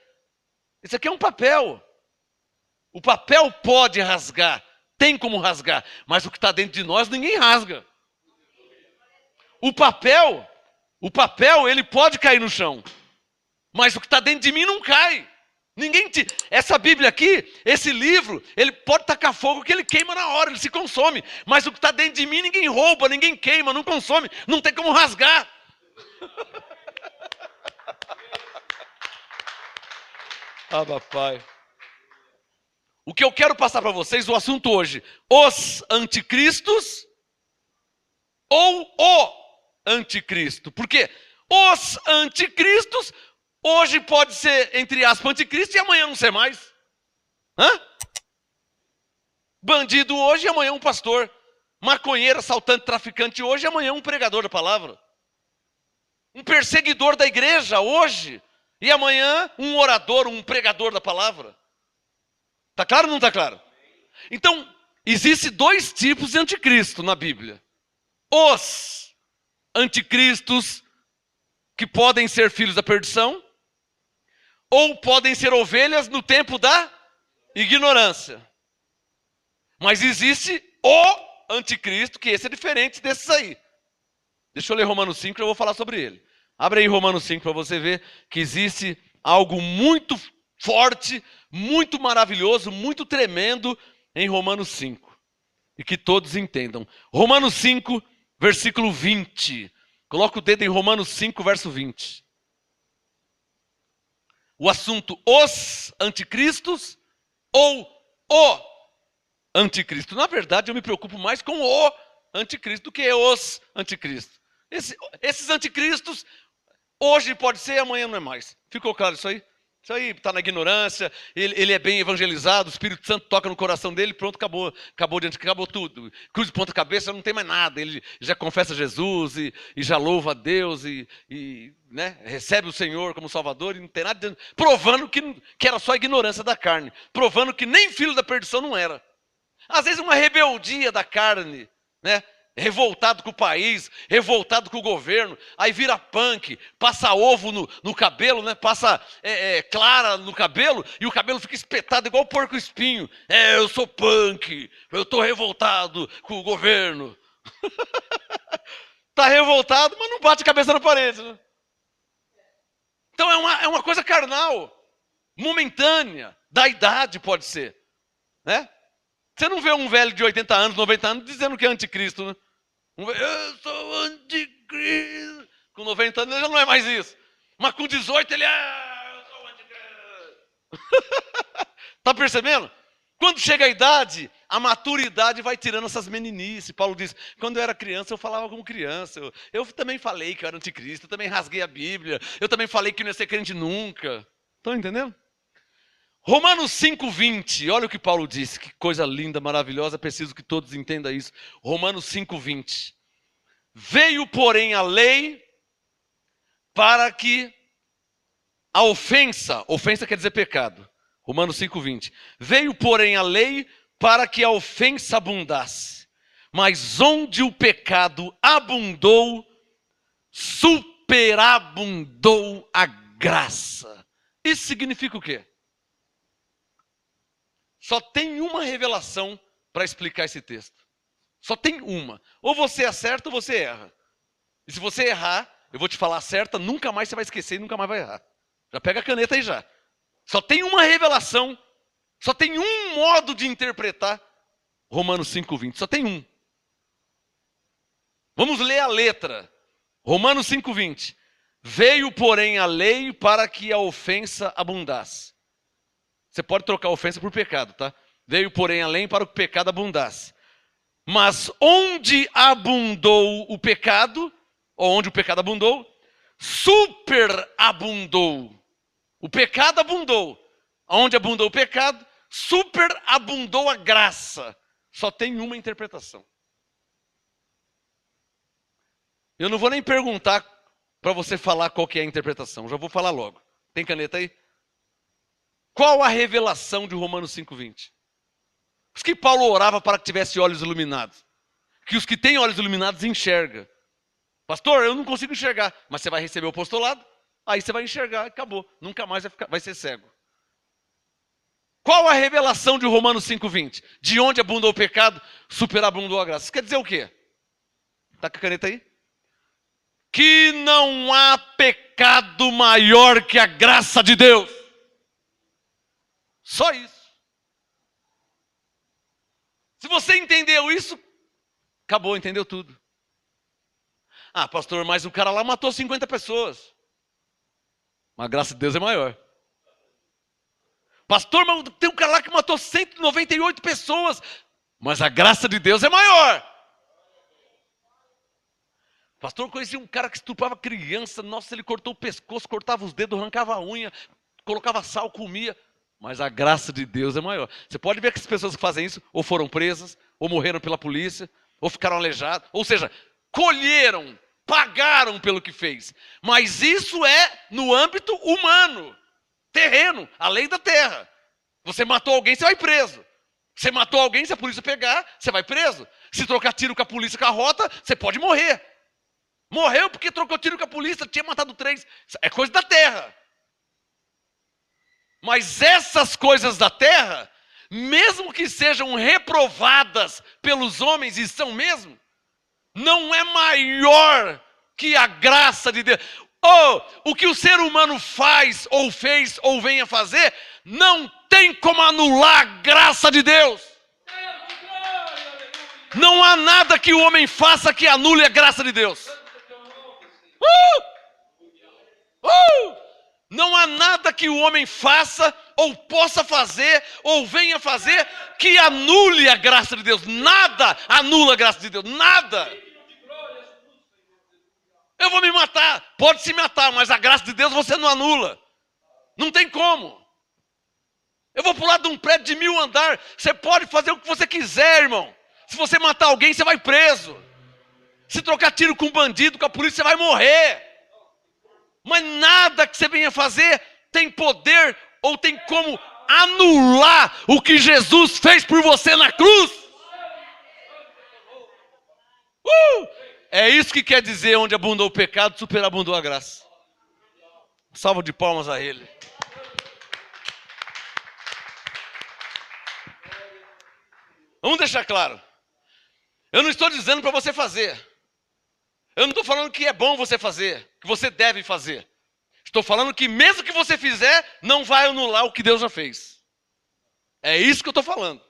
Isso aqui é um papel. O papel pode rasgar, tem como rasgar, mas o que está dentro de nós ninguém rasga. O papel, ele pode cair no chão, mas o que está dentro de mim não cai. Essa Bíblia aqui, esse livro, ele pode tacar fogo que ele queima na hora, ele se consome. Mas o que está dentro de mim ninguém rouba, ninguém queima, não consome, não tem como rasgar. Ah, papai. O que eu quero passar para vocês, o assunto hoje, os anticristos ou o anticristo. Por quê? Os anticristos, hoje pode ser, entre aspas, anticristo e amanhã não ser mais. Bandido hoje e amanhã um pastor. Maconheiro, assaltante, traficante hoje e amanhã um pregador da palavra. Um perseguidor da igreja hoje e amanhã um orador, um pregador da palavra. Está claro ou não está claro? Então, existem dois tipos de anticristo na Bíblia. Os anticristos que podem ser filhos da perdição ou podem ser ovelhas no tempo da ignorância. Mas existe o anticristo, que esse é diferente desses aí. Deixa eu ler Romanos 5, eu vou falar sobre ele. Abre aí Romanos 5 para você ver que existe algo muito forte, muito maravilhoso, muito tremendo em Romanos 5. E que todos entendam. Romanos 5, versículo 20. Coloca o dedo em Romanos 5, verso 20. O assunto, os anticristos ou o anticristo. Na verdade, eu me preocupo mais com o anticristo do que os anticristos. Esses anticristos, hoje pode ser, amanhã não é mais. Ficou claro isso aí? Isso aí está na ignorância, ele é bem evangelizado, o Espírito Santo toca no coração dele, pronto, acabou tudo. Cruz de ponta cabeça, não tem mais nada, ele já confessa Jesus e já louva a Deus né, recebe o Senhor como Salvador e não tem nada, provando que era só ignorância da carne, provando que nem filho da perdição não era. Às vezes uma rebeldia da carne, né? Revoltado com o país, revoltado com o governo, aí vira punk, passa ovo no cabelo, né? Passa clara no cabelo e o cabelo fica espetado igual porco espinho. Eu sou punk, eu estou revoltado com o governo. Está revoltado, mas não bate a cabeça na parede. Né? Então é uma coisa carnal, momentânea, da idade pode ser. Né? Você não vê um velho de 80 anos, 90 anos, dizendo que é anticristo, né? Eu sou anticristo. Com 90 anos ele já não é mais isso. Mas com 18 ele eu sou anticristo. Tá percebendo? Quando chega a idade, a maturidade vai tirando essas meninices. Paulo diz, quando eu era criança eu falava como criança. Eu também falei que eu era anticristo, eu também rasguei a Bíblia, eu também falei que não ia ser crente nunca. Estão entendendo? Romanos 5:20, olha o que Paulo disse, que coisa linda, maravilhosa, preciso que todos entendam isso. Romanos 5:20. Veio, porém, a lei para que a ofensa quer dizer pecado. Romanos 5:20. Veio, porém, a lei para que a ofensa abundasse. Mas onde o pecado abundou, superabundou a graça. Isso significa o quê? Só tem uma revelação para explicar esse texto. Só tem uma. Ou você acerta ou você erra. E se você errar, eu vou te falar certa, nunca mais você vai esquecer e nunca mais vai errar. Já pega a caneta aí já. Só tem uma revelação. Só tem um modo de interpretar Romanos 5:20. Só tem um. Vamos ler a letra. Romanos 5:20. Veio, porém, a lei para que a ofensa abundasse. Você pode trocar a ofensa por pecado, tá? Veio, porém, a lei para que o pecado abundasse. Mas onde abundou o pecado, ou onde o pecado abundou, superabundou. O pecado abundou. Onde abundou o pecado, superabundou a graça. Só tem uma interpretação. Eu não vou nem perguntar para você falar qual que é a interpretação. Já vou falar logo. Tem caneta aí? Qual a revelação de Romanos 5:20? Os que Paulo orava para que tivesse olhos iluminados. Que os que têm olhos iluminados enxergam. Pastor, eu não consigo enxergar. Mas você vai receber o apostolado, aí você vai enxergar, acabou. Nunca mais vai ser cego. Qual a revelação de Romanos 5:20? De onde abundou o pecado, superabundou a graça. Isso quer dizer o quê? Está com a caneta aí? Que não há pecado maior que a graça de Deus. Só isso. Se você entendeu isso, acabou, entendeu tudo. Ah, pastor, mas o cara lá matou 50 pessoas. Mas a graça de Deus é maior. Pastor, mas tem um cara lá que matou 198 pessoas. Mas a graça de Deus é maior. Pastor, eu conheci um cara que estuprava criança. Nossa, ele cortou o pescoço, cortava os dedos, arrancava a unha, colocava sal, comia. Mas a graça de Deus é maior. Você pode ver que as pessoas que fazem isso, ou foram presas, ou morreram pela polícia, ou ficaram aleijadas. Ou seja, colheram, pagaram pelo que fez. Mas isso é no âmbito humano, terreno, a lei da terra. Você matou alguém, você vai preso. Você matou alguém, se a polícia pegar, você vai preso. Se trocar tiro com a polícia com a rota, você pode morrer. Morreu porque trocou tiro com a polícia, tinha matado 3. É coisa da terra. Mas essas coisas da terra, mesmo que sejam reprovadas pelos homens, e são mesmo, não é maior que a graça de Deus. O que o ser humano faz, ou fez, ou venha fazer, não tem como anular a graça de Deus. Não há nada que o homem faça que anule a graça de Deus. Não há nada que o homem faça, ou possa fazer, ou venha fazer, que anule a graça de Deus. Nada anula a graça de Deus. Nada. Eu vou me matar. Pode se matar, mas a graça de Deus você não anula. Não tem como. Eu vou pular de um prédio de 1000 andares. Você pode fazer o que você quiser, irmão. Se você matar alguém, você vai preso. Se trocar tiro com um bandido, com a polícia, você vai morrer. Mas nada que você venha fazer tem poder ou tem como anular o que Jesus fez por você na cruz. É isso que quer dizer onde abundou o pecado, superabundou a graça. Salva de palmas a ele. Vamos deixar claro. Eu não estou dizendo para você fazer. Eu não estou falando que é bom você fazer, que você deve fazer. Estou falando que mesmo que você fizer, não vai anular o que Deus já fez. É isso que eu estou falando.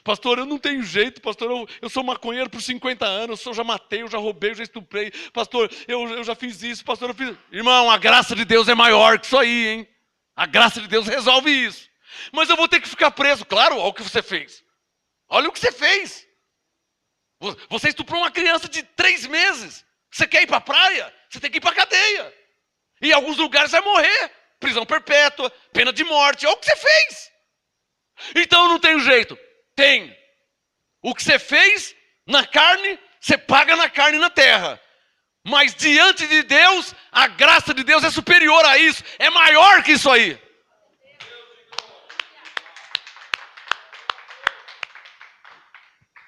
Pastor, eu não tenho jeito, pastor, eu sou maconheiro por 50 anos, eu já matei, eu já roubei, eu já estuprei. Pastor, eu já fiz isso, pastor, eu fiz... Irmão, a graça de Deus é maior que isso aí, hein? A graça de Deus resolve isso. Mas eu vou ter que ficar preso. Claro, olha o que você fez. Olha o que você fez. Você estuprou uma criança de 3 meses. Você quer ir para a praia? Você tem que ir para a cadeia. Em alguns lugares vai morrer. Prisão perpétua, pena de morte. Olha o que você fez. Então não tem jeito. Tem. O que você fez na carne, você paga na carne e na terra. Mas diante de Deus, a graça de Deus é superior a isso. É maior que isso aí.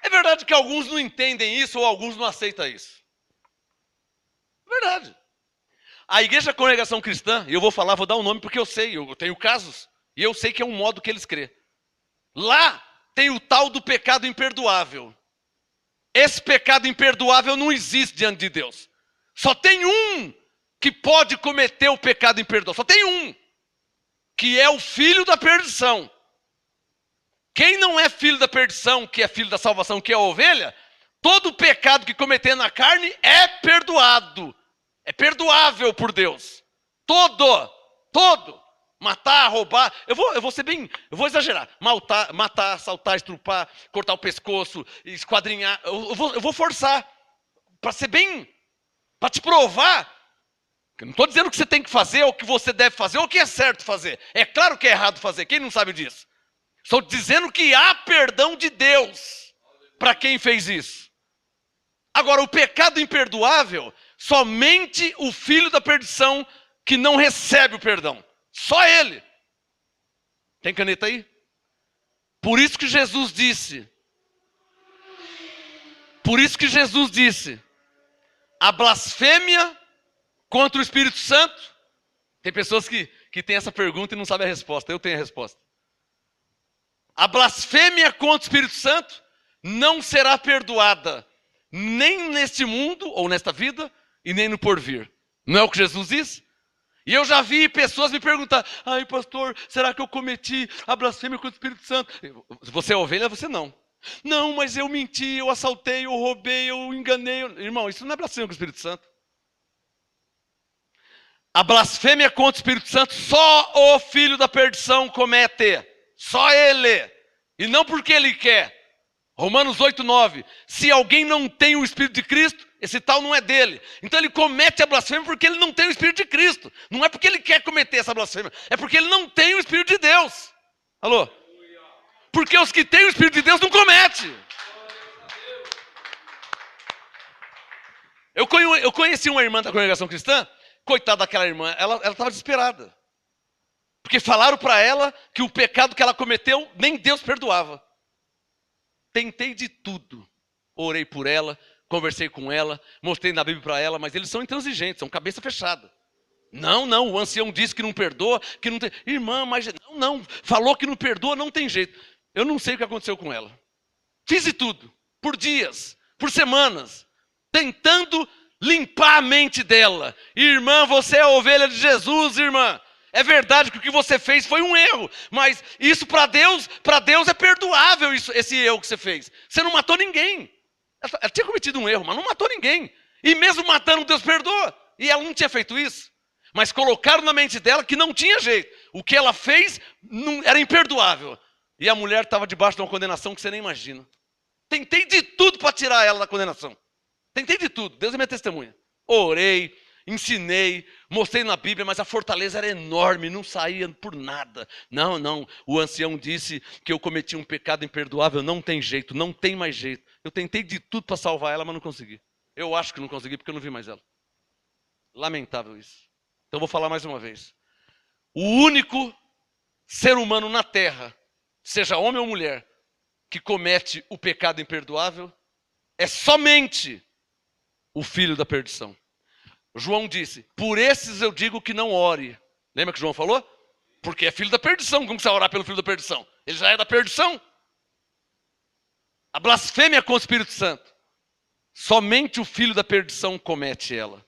É verdade que alguns não entendem isso ou alguns não aceitam isso. É verdade. A Igreja Congregação Cristã, e eu vou falar, vou dar um nome porque eu sei, eu tenho casos, e eu sei que é um modo que eles crê. Lá tem o tal do pecado imperdoável. Esse pecado imperdoável não existe diante de Deus. Só tem um que pode cometer o pecado imperdoável. Só tem um, que é o filho da perdição. Quem não é filho da perdição, que é filho da salvação, que é a ovelha, todo pecado que cometer na carne é perdoado. É perdoável por Deus. Todo. Matar, roubar. Eu vou exagerar. Matar, assaltar, estrupar, cortar o pescoço, esquadrinhar. Eu vou forçar. Para ser bem. Para te provar. Eu não estou dizendo o que você tem que fazer, ou o que você deve fazer, ou o que é certo fazer. É claro que é errado fazer. Quem não sabe disso? Estou dizendo que há perdão de Deus para quem fez isso. Agora, o pecado imperdoável, somente o filho da perdição que não recebe o perdão. Só ele. Tem caneta aí? Por isso que Jesus disse. A blasfêmia contra o Espírito Santo. Tem pessoas que têm essa pergunta e não sabem a resposta. Eu tenho a resposta. A blasfêmia contra o Espírito Santo não será perdoada nem neste mundo, ou nesta vida, e nem no porvir. Não é o que Jesus disse? E eu já vi pessoas me perguntar, ai pastor, será que eu cometi a blasfêmia contra o Espírito Santo? Você é ovelha, você não. Não, mas eu menti, eu assaltei, eu roubei, eu enganei. Irmão, isso não é blasfêmia contra o Espírito Santo. A blasfêmia contra o Espírito Santo só o filho da perdição comete. Só ele. E não porque ele quer. Romanos 8:9. Se alguém não tem o Espírito de Cristo, esse tal não é dele. Então ele comete a blasfêmia porque ele não tem o Espírito de Cristo. Não é porque ele quer cometer essa blasfêmia. É porque ele não tem o Espírito de Deus. Alô? Porque os que têm o Espírito de Deus não cometem. Eu conheci uma irmã da congregação cristã. Coitada daquela irmã. Ela estava desesperada. Porque falaram para ela que o pecado que ela cometeu, nem Deus perdoava. Tentei de tudo. Orei por ela, conversei com ela, mostrei na Bíblia para ela, mas eles são intransigentes, são cabeça fechada. Não, o ancião disse que não perdoa, que não tem... Irmã, mas não, falou que não perdoa, não tem jeito. Eu não sei o que aconteceu com ela. Fiz de tudo, por dias, por semanas, tentando limpar a mente dela. Irmã, você é a ovelha de Jesus, irmã. É verdade que o que você fez foi um erro, mas isso para Deus é perdoável, esse erro que você fez. Você não matou ninguém. Ela tinha cometido um erro, mas não matou ninguém. E mesmo matando, Deus perdoa. E ela não tinha feito isso. Mas colocaram na mente dela que não tinha jeito. O que ela fez era imperdoável. E a mulher estava debaixo de uma condenação que você nem imagina. Tentei de tudo para tirar ela da condenação. Tentei de tudo. Deus é minha testemunha. Orei, ensinei, mostrei na Bíblia, mas a fortaleza era enorme, não saía por nada. Não, o ancião disse que eu cometi um pecado imperdoável, não tem jeito, não tem mais jeito. Eu tentei de tudo para salvar ela, mas não consegui. Eu acho que não consegui porque eu não vi mais ela. Lamentável isso. Então eu vou falar mais uma vez. O único ser humano na terra, seja homem ou mulher, que comete o pecado imperdoável, é somente o filho da perdição. João disse, por esses eu digo que não ore. Lembra que João falou? Porque é filho da perdição. Como você vai orar pelo filho da perdição? Ele já é da perdição. A blasfêmia com o Espírito Santo. Somente o filho da perdição comete ela.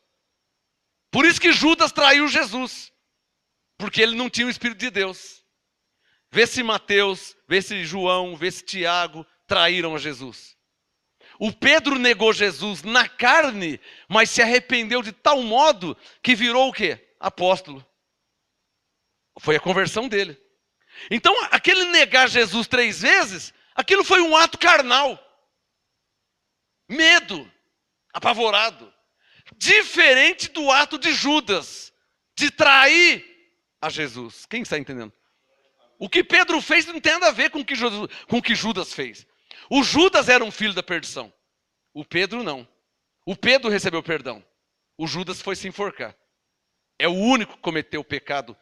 Por isso que Judas traiu Jesus. Porque ele não tinha o Espírito de Deus. Vê se Mateus, vê se João, vê se Tiago traíram a Jesus. O Pedro negou Jesus na carne, mas se arrependeu de tal modo que virou o quê? Apóstolo. Foi a conversão dele. Então, aquele negar Jesus 3 vezes, aquilo foi um ato carnal. Medo, apavorado. Diferente do ato de Judas, de trair a Jesus. Quem está entendendo? O que Pedro fez não tem nada a ver com o que Judas fez. O Judas era um filho da perdição. O Pedro não. O Pedro recebeu perdão. O Judas foi se enforcar. É o único que cometeu o pecado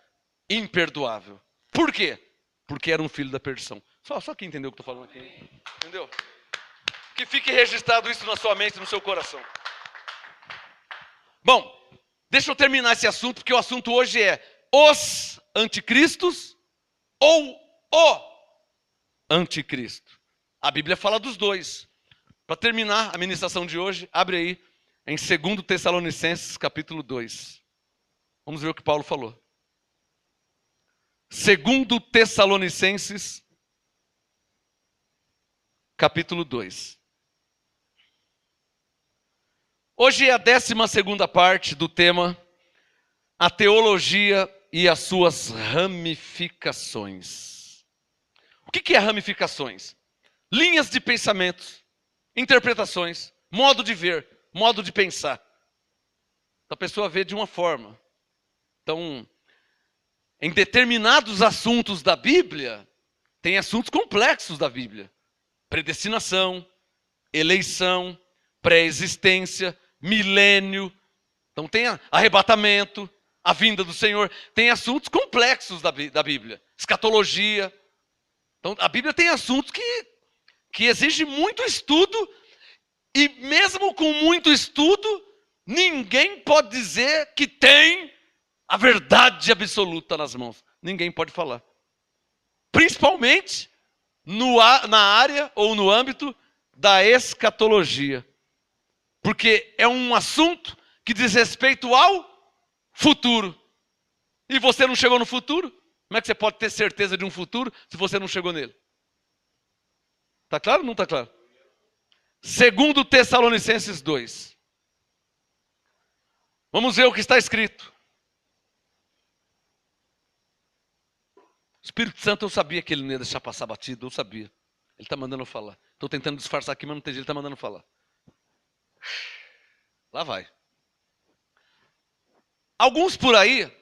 imperdoável. Por quê? Porque era um filho da perdição. Só quem entendeu o que eu estou falando aqui. Entendeu? Que fique registrado isso na sua mente e no seu coração. Bom, deixa eu terminar esse assunto, porque o assunto hoje é os anticristos ou o anticristo. A Bíblia fala dos dois. Para terminar a ministração de hoje, abre aí em 2 Tessalonicenses, capítulo 2. Vamos ver o que Paulo falou. 2 Tessalonicenses, capítulo 2. Hoje é a 12ª parte do tema, a teologia e as suas ramificações. O que é ramificações? Linhas de pensamentos, interpretações, modo de ver, modo de pensar. A pessoa vê de uma forma. Então, em determinados assuntos da Bíblia, tem assuntos complexos da Bíblia. Predestinação, eleição, pré-existência, milênio. Então tem arrebatamento, a vinda do Senhor. Tem assuntos complexos da Bíblia. Escatologia. Então a Bíblia tem assuntos que exigem muito estudo. E mesmo com muito estudo, ninguém pode dizer que tem a verdade absoluta nas mãos. Ninguém pode falar. Principalmente na área ou no âmbito da escatologia. Porque é um assunto que diz respeito ao futuro. E você não chegou no futuro? Como é que você pode ter certeza de um futuro se você não chegou nele? Está claro ou não está claro? Segundo Tessalonicenses 2. Vamos ver o que está escrito. O Espírito Santo, eu sabia que ele não ia deixar passar batido, eu sabia. Ele está mandando eu falar. Estou tentando disfarçar aqui, mas não tem jeito, ele está mandando eu falar. Lá vai. Alguns por aí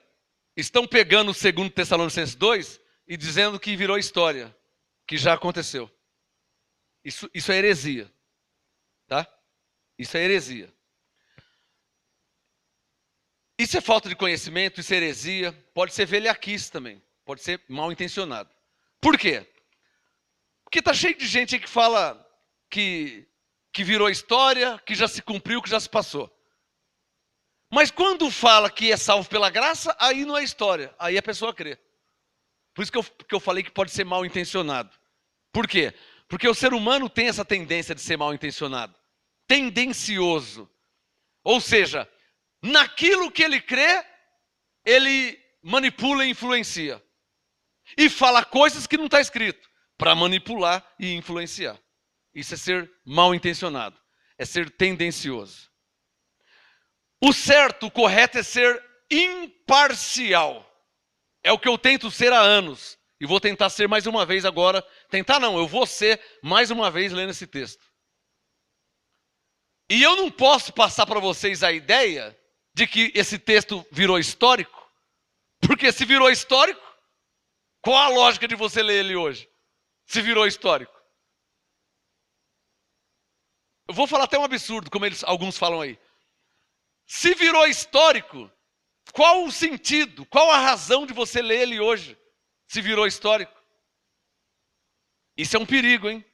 estão pegando o 2 Tessalonicenses 2 e dizendo que virou história, que já aconteceu. Isso é heresia. Tá? Isso é heresia. Isso é falta de conhecimento, isso é heresia, pode ser velhaquice também, pode ser mal intencionado. Por quê? Porque está cheio de gente aí que fala que virou história, que já se cumpriu, que já se passou. Mas quando fala que é salvo pela graça, aí não é história, aí a pessoa crê. Por isso que eu falei que pode ser mal intencionado. Por quê? Porque o ser humano tem essa tendência de ser mal intencionado. Tendencioso. Ou seja, naquilo que ele crê, ele manipula e influencia. E fala coisas que não está escrito, para manipular e influenciar. Isso é ser mal intencionado. É ser tendencioso. O certo, o correto é ser imparcial. É o que eu tento ser há anos. E vou tentar ser mais uma vez agora. Tentar não, eu vou ser mais uma vez lendo esse texto. E eu não posso passar para vocês a ideia de que esse texto virou histórico. Porque se virou histórico, qual a lógica de você ler ele hoje? Se virou histórico. Eu vou falar até um absurdo, como alguns falam aí. Se virou histórico, qual o sentido, qual a razão de você ler ele hoje? Se virou histórico. Isso é um perigo, hein?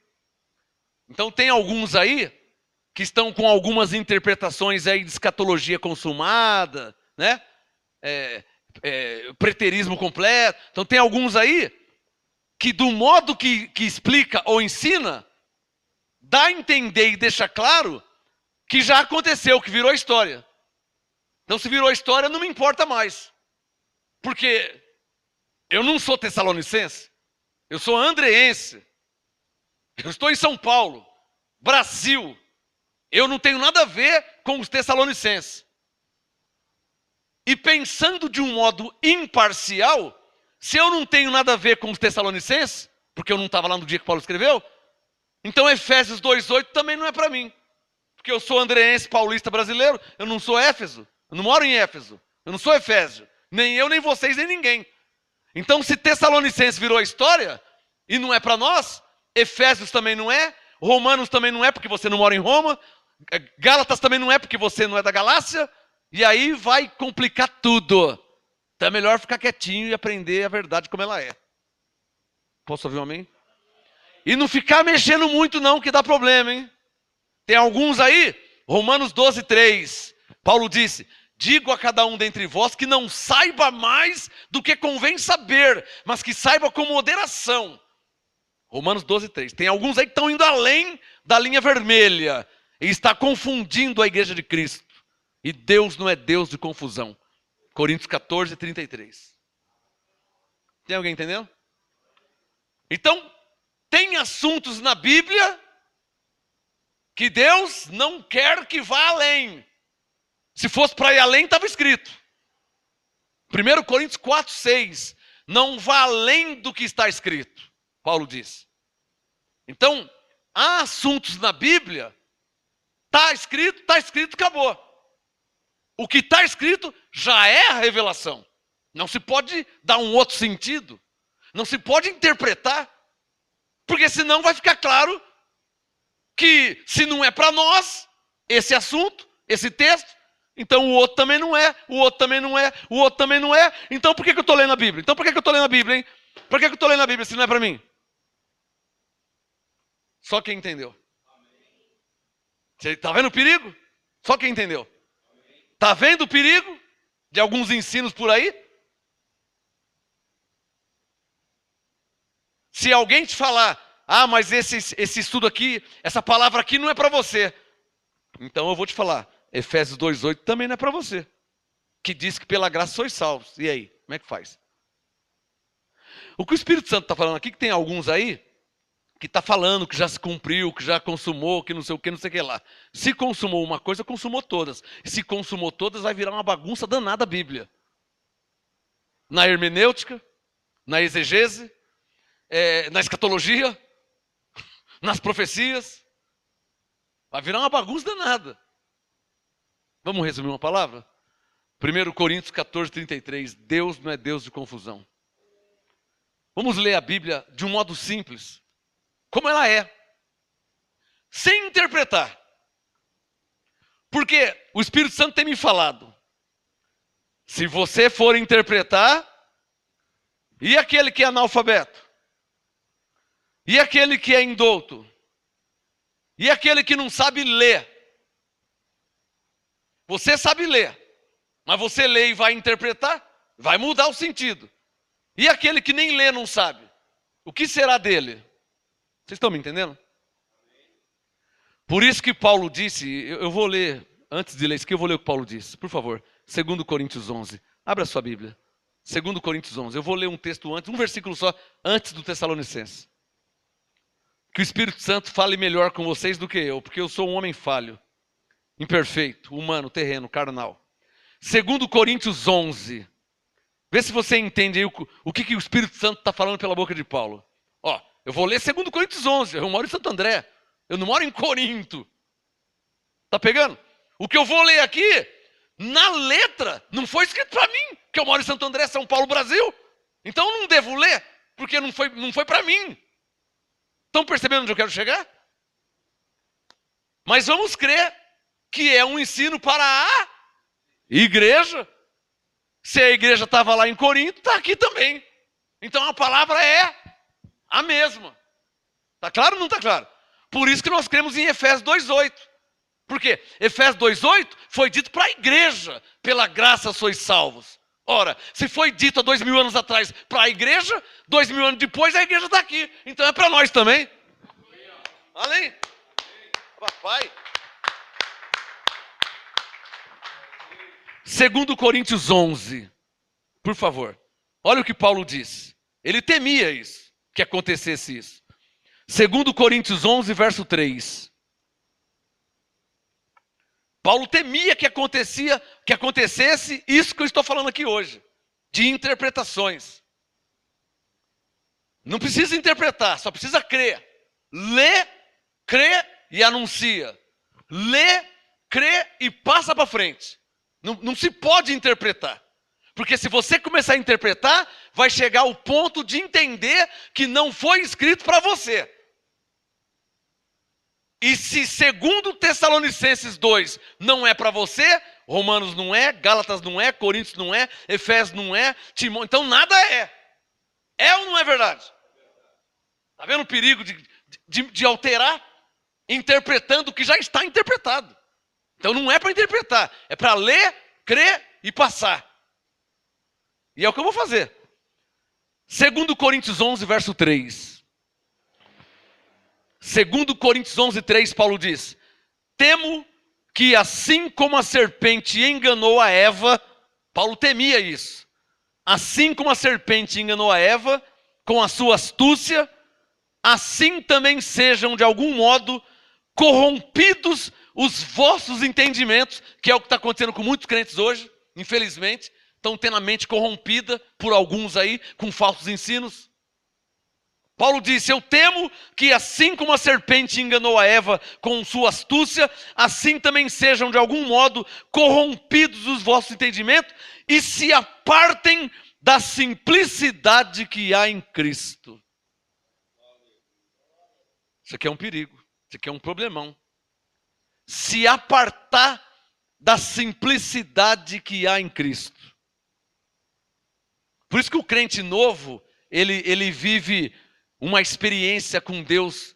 Então tem alguns aí que estão com algumas interpretações aí de escatologia consumada, né? Preterismo completo. Então tem alguns aí que do modo que explica ou ensina, dá a entender e deixa claro que já aconteceu, que virou história. Então se virou história não me importa mais. Porque eu não sou tessalonicense, eu sou andreense. Eu estou em São Paulo, Brasil. Eu não tenho nada a ver com os tessalonicenses. E pensando de um modo imparcial, se eu não tenho nada a ver com os tessalonicenses, porque eu não estava lá no dia que Paulo escreveu, então Efésios 2,8 também não é para mim. Porque eu sou andreense, paulista, brasileiro, eu não sou Éfeso, eu não moro em Éfeso, eu não sou Efésio, nem eu, nem vocês, nem ninguém. Então se Tessalonicenses virou história, e não é para nós, Efésios também não é, Romanos também não é porque você não mora em Roma, Gálatas também não é porque você não é da Galácia, e aí vai complicar tudo. Então é melhor ficar quietinho e aprender a verdade como ela é. Posso ouvir um amém? E não ficar mexendo muito não, que dá problema, hein? Tem alguns aí, Romanos 12:3, Paulo disse: digo a cada um dentre vós que não saiba mais do que convém saber, mas que saiba com moderação. Romanos 12:3. Tem alguns aí que estão indo além da linha vermelha e está confundindo a igreja de Cristo. E Deus não é Deus de confusão. Coríntios 14:33. Tem alguém entendendo? Então, tem assuntos na Bíblia que Deus não quer que vá além. Se fosse para ir além, estava escrito. 1 Coríntios 4:6. Não vá além do que está escrito, Paulo diz. Então, há assuntos na Bíblia, está escrito, acabou. O que está escrito já é a revelação. Não se pode dar um outro sentido. Não se pode interpretar. Porque senão vai ficar claro que se não é para nós, esse assunto, esse texto, então o outro também não é, o outro também não é, o outro também não é. Então por que eu estou lendo a Bíblia? Então por que eu estou lendo a Bíblia, hein? Por que eu estou lendo a Bíblia se não é para mim? Só quem entendeu. Você está vendo o perigo? Só quem entendeu. Está vendo o perigo de alguns ensinos por aí? Se alguém te falar, mas esse estudo aqui, essa palavra aqui não é para você. Então eu vou te falar, Efésios 2:8 também não é para você. Que diz que pela graça sois salvos. E aí, como é que faz? O que o Espírito Santo está falando aqui, que tem alguns aí, que está falando que já se cumpriu, que já consumou, que não sei o que, não sei o que lá. Se consumou uma coisa, consumou todas. Se consumou todas, vai virar uma bagunça danada a Bíblia. Na hermenêutica, na exegese, na escatologia, nas profecias. Vai virar uma bagunça danada. Vamos resumir uma palavra? 1 Coríntios 14:33. Deus não é Deus de confusão. Vamos ler a Bíblia de um modo simples. Como ela é. Sem interpretar. Porque o Espírito Santo tem me falado. Se você for interpretar, e aquele que é analfabeto? E aquele que é indouto? E aquele que não sabe ler? Você sabe ler, mas você lê e vai interpretar? Vai mudar o sentido. E aquele que nem lê não sabe? O que será dele? Vocês estão me entendendo? Por isso que Paulo disse, eu vou ler, antes de ler isso aqui, eu vou ler o que Paulo disse, por favor. 2 Coríntios 11. Abra a sua Bíblia. 2 Coríntios 11. Eu vou ler um texto antes, um versículo só, antes do Tessalonicenses. Que o Espírito Santo fale melhor com vocês do que eu, porque eu sou um homem falho, imperfeito, humano, terreno, carnal. 2 Coríntios 11. Vê se você entende aí o que o Espírito Santo está falando pela boca de Paulo. Eu vou ler 2 Coríntios 11. Eu moro em Santo André. Eu não moro em Corinto. Tá pegando? O que eu vou ler aqui, na letra, não foi escrito para mim, que eu moro em Santo André, São Paulo, Brasil. Então eu não devo ler, porque não foi para mim. Estão percebendo onde eu quero chegar? Mas vamos crer que é um ensino para a igreja. Se a igreja estava lá em Corinto, está aqui também. Então a palavra é a mesma. Está claro ou não está claro? Por isso que nós cremos em Efésios 2:8. Por quê? Efésios 2:8 foi dito para a igreja, pela graça sois salvos. Ora, se foi dito há 2000 anos atrás para a igreja, 2000 anos depois a igreja está aqui. Então é para nós também. Além. Papai. 2 Coríntios 11. Por favor. Olha o que Paulo diz. Ele temia isso, que acontecesse isso. 2 Coríntios 11, verso 3. Paulo temia que acontecesse isso que eu estou falando aqui hoje, de interpretações. Não precisa interpretar, só precisa crer. Lê, crê e anuncia. Lê, crê e passa para frente. Não se pode interpretar. Porque se você começar a interpretar, vai chegar ao ponto de entender que não foi escrito para você. E se segundo Tessalonicenses 2 não é para você, Romanos não é, Gálatas não é, Coríntios não é, Efésios não é, Timóteo, então nada é. É ou não é verdade? Está vendo o perigo de alterar? Interpretando o que já está interpretado. Então não é para interpretar, é para ler, crer e passar. E é o que eu vou fazer. 2 Coríntios 11, verso 3. 2 Coríntios 11, 3, Paulo diz: temo que assim como a serpente enganou a Eva, Paulo temia isso. Assim como a serpente enganou a Eva, com a sua astúcia, assim também sejam de algum modo corrompidos os vossos entendimentos, que é o que está acontecendo com muitos crentes hoje, infelizmente. estão tendo a mente corrompida por alguns aí, com falsos ensinos. Paulo disse, eu temo que assim como a serpente enganou a Eva com sua astúcia, assim também sejam de algum modo corrompidos os vossos entendimentos e se apartem da simplicidade que há em Cristo. Isso aqui é um perigo, isso aqui é um problemão. Se apartar da simplicidade que há em Cristo. Por isso que o crente novo, ele vive uma experiência com Deus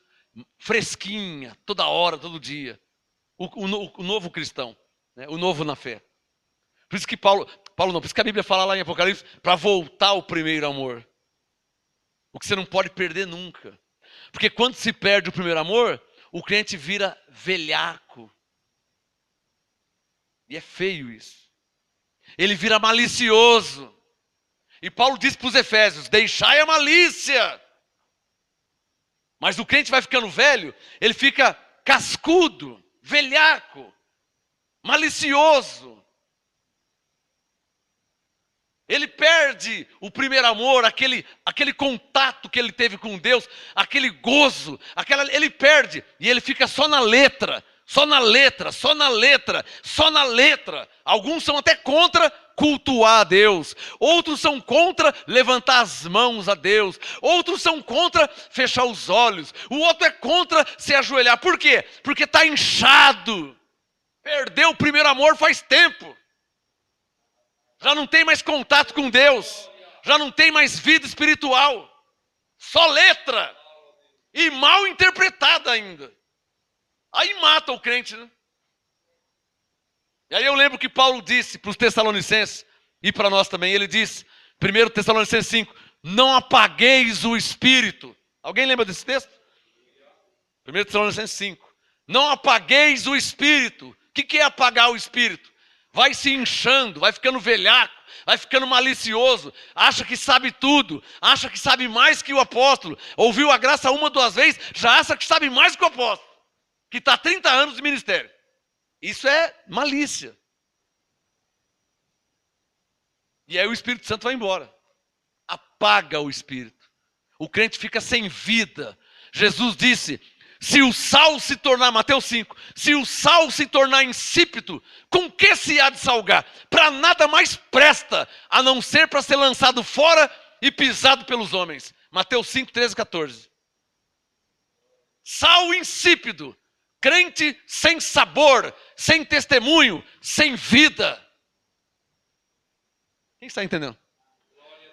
fresquinha, toda hora, todo dia. O novo cristão, né? O novo na fé. Por isso que por isso que a Bíblia fala lá em Apocalipse, para voltar ao primeiro amor. O que você não pode perder nunca. Porque quando se perde o primeiro amor, o crente vira velhaco. E é feio isso. Ele vira malicioso. E Paulo diz para os Efésios, deixai a malícia. Mas o crente vai ficando velho, ele fica cascudo, velhaco, malicioso. Ele perde o primeiro amor, aquele contato que ele teve com Deus, aquele gozo, ele perde. E ele fica só na letra, só na letra, só na letra, só na letra. Alguns são até contra cultuar a Deus. Outros são contra levantar as mãos a Deus. Outros são contra fechar os olhos. O outro é contra se ajoelhar. Por quê? Porque está inchado. Perdeu o primeiro amor faz tempo. Já não tem mais contato com Deus. Já não tem mais vida espiritual. Só letra. E mal interpretada ainda. Aí mata o crente, né? E aí eu lembro que Paulo disse para os Tessalonicenses, e para nós também, ele disse, 1 Tessalonicenses 5, não apagueis o Espírito. Alguém lembra desse texto? 1 Tessalonicenses 5, não apagueis o Espírito. O que é apagar o Espírito? Vai se inchando, vai ficando velhaco, vai ficando malicioso, acha que sabe tudo, acha que sabe mais que o apóstolo, ouviu a graça uma, duas vezes, já acha que sabe mais que o apóstolo, que está há 30 anos de ministério. Isso é malícia. E aí o Espírito Santo vai embora. Apaga o Espírito. O crente fica sem vida. Jesus disse, se o sal se tornar, Mateus 5, se o sal se tornar insípido, com que se há de salgar? Para nada mais presta, a não ser para ser lançado fora e pisado pelos homens. Mateus 5, 13, 14. Sal insípido. Crente sem sabor, sem testemunho, sem vida. Quem está entendendo?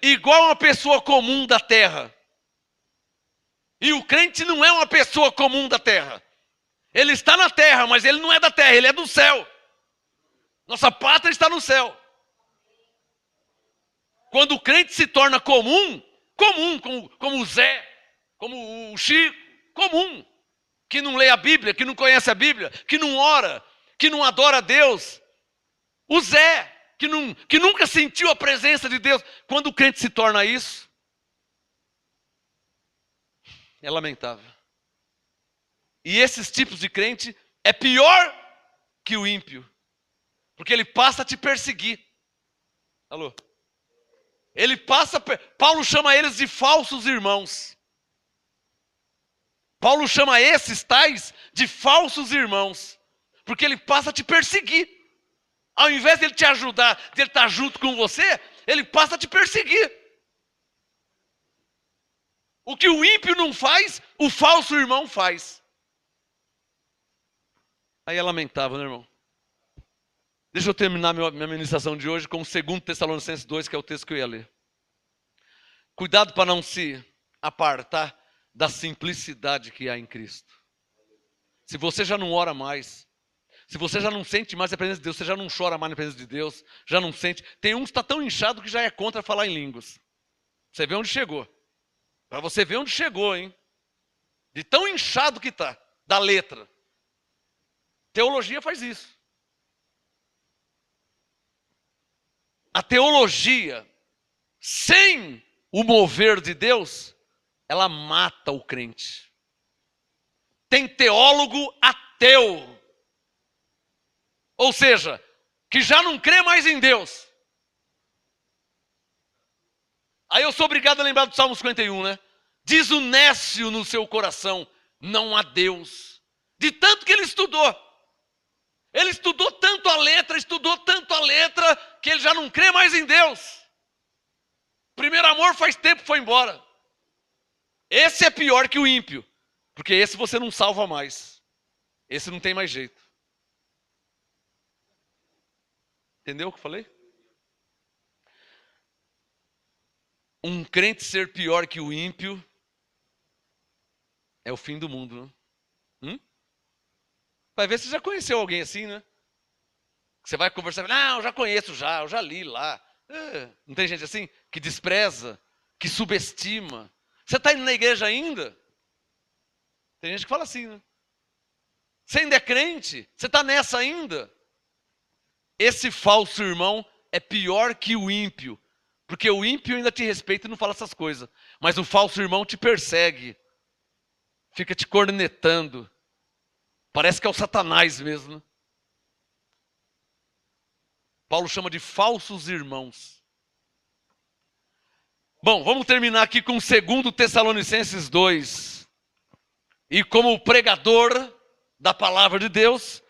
Igual uma pessoa comum da terra. E o crente não é uma pessoa comum da terra. Ele está na terra, mas ele não é da terra, ele é do céu. Nossa pátria está no céu. Quando o crente se torna comum, como o Zé, como o Chico, comum. Que não lê a Bíblia, que não conhece a Bíblia, que não ora, que não adora a Deus. O Zé, que nunca sentiu a presença de Deus. Quando o crente se torna isso, é lamentável. E esses tipos de crente é pior que o ímpio. Porque ele passa a te perseguir. Alô? Paulo chama eles de falsos irmãos. Paulo chama esses tais de falsos irmãos, porque ele passa a te perseguir. Ao invés de ele te ajudar, de ele estar junto com você, ele passa a te perseguir. O que o ímpio não faz, o falso irmão faz. Aí é lamentável, né, irmão? Deixa eu terminar minha ministração de hoje com o 2 Tessalonicenses 2, que é o texto que eu ia ler. Cuidado para não se apartar da simplicidade que há em Cristo. Se você já não ora mais, se você já não sente mais a presença de Deus, você já não chora mais na presença de Deus, já não sente. Tem um que está tão inchado que já é contra falar em línguas. Você vê onde chegou. Para você ver onde chegou, hein? De tão inchado que está, da letra. Teologia faz isso. A teologia, sem o mover de Deus, ela mata o crente. Tem teólogo ateu. Ou seja, que já não crê mais em Deus. Aí eu sou obrigado a lembrar do Salmo 51, né? Diz o nécio no seu coração, não há Deus. De tanto que ele estudou. Ele estudou tanto a letra, que ele já não crê mais em Deus. Primeiro amor faz tempo que foi embora. Esse é pior que o ímpio, porque esse você não salva mais. Esse não tem mais jeito. Entendeu o que eu falei? Um crente ser pior que o ímpio é o fim do mundo, né? Vai ver se você já conheceu alguém assim, né? Você vai conversar, não, eu já conheço eu já li lá. Não tem gente assim que despreza, que subestima. Você está indo na igreja ainda? Tem gente que fala assim, né? Você ainda é crente? Você está nessa ainda? Esse falso irmão é pior que o ímpio. Porque o ímpio ainda te respeita e não fala essas coisas. Mas o falso irmão te persegue. Fica te cornetando. Parece que é o Satanás mesmo, né? Paulo chama de falsos irmãos. Bom, vamos terminar aqui com 2 Tessalonicenses 2. E como pregador da palavra de Deus,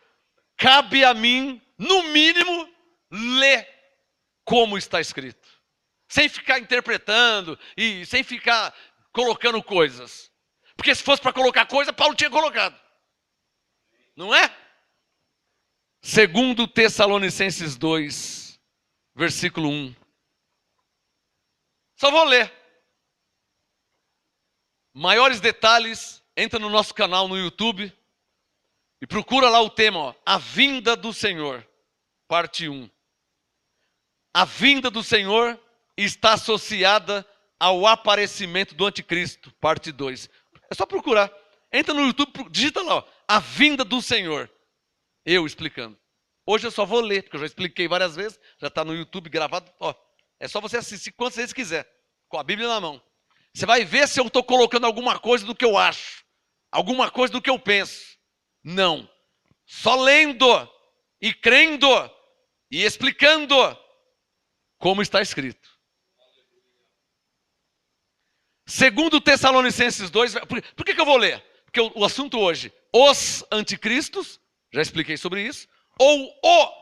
cabe a mim, no mínimo, ler como está escrito. Sem ficar interpretando e sem ficar colocando coisas. Porque se fosse para colocar coisa, Paulo tinha colocado. Não é? 2 Tessalonicenses 2, versículo 1. Só vou ler. Maiores detalhes, entra no nosso canal no YouTube e procura lá o tema, ó, A Vinda do Senhor, parte 1. A vinda do Senhor está associada ao aparecimento do anticristo, parte 2. É só procurar. Entra no YouTube, digita lá, ó, A Vinda do Senhor. Eu explicando. Hoje eu só vou ler, porque eu já expliquei várias vezes, já está no YouTube gravado. Ó, é só você assistir quantas vezes quiser, com a Bíblia na mão. Você vai ver se eu estou colocando alguma coisa do que eu acho, alguma coisa do que eu penso. Não. Só lendo e crendo e explicando como está escrito. 2 Tessalonicenses 2, por que eu vou ler? Porque o assunto hoje, os anticristos, já expliquei sobre isso, ou o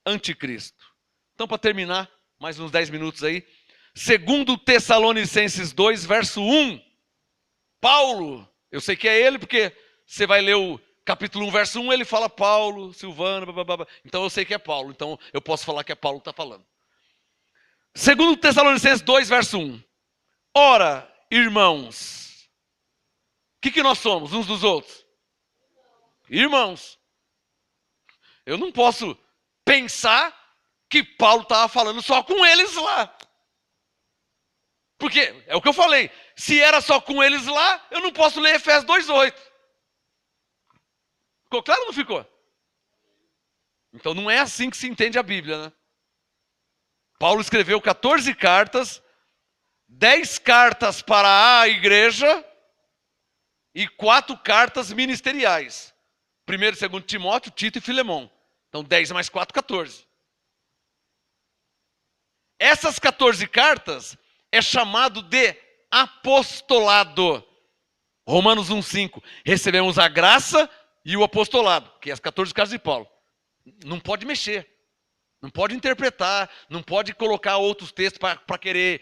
anticristo. Então, para terminar, mais uns 10 minutos aí. 2 Tessalonicenses 2, verso 1. Paulo, eu sei que é ele, porque você vai ler o capítulo 1, verso 1, ele fala Paulo, Silvano, blá, blá, blá. Então eu sei que é Paulo, então eu posso falar que é Paulo que está falando. 2 Tessalonicenses 2, verso 1. Ora, irmãos, o que nós somos uns dos outros? Irmãos. Eu não posso pensar que Paulo estava falando só com eles lá. Porque, é o que eu falei, se era só com eles lá, eu não posso ler Efésios 2,8. Ficou claro ou não ficou? Então não é assim que se entende a Bíblia, né? Paulo escreveu 14 cartas, 10 cartas para a igreja e 4 cartas ministeriais. 1º e 2º Timóteo, Tito e Filemão. Então 10 mais 4, 14. Essas 14 cartas é chamado de apostolado. Romanos 1,5. Recebemos a graça e o apostolado, que é as 14 cartas de Paulo. Não pode mexer. Não pode interpretar. Não pode colocar outros textos para querer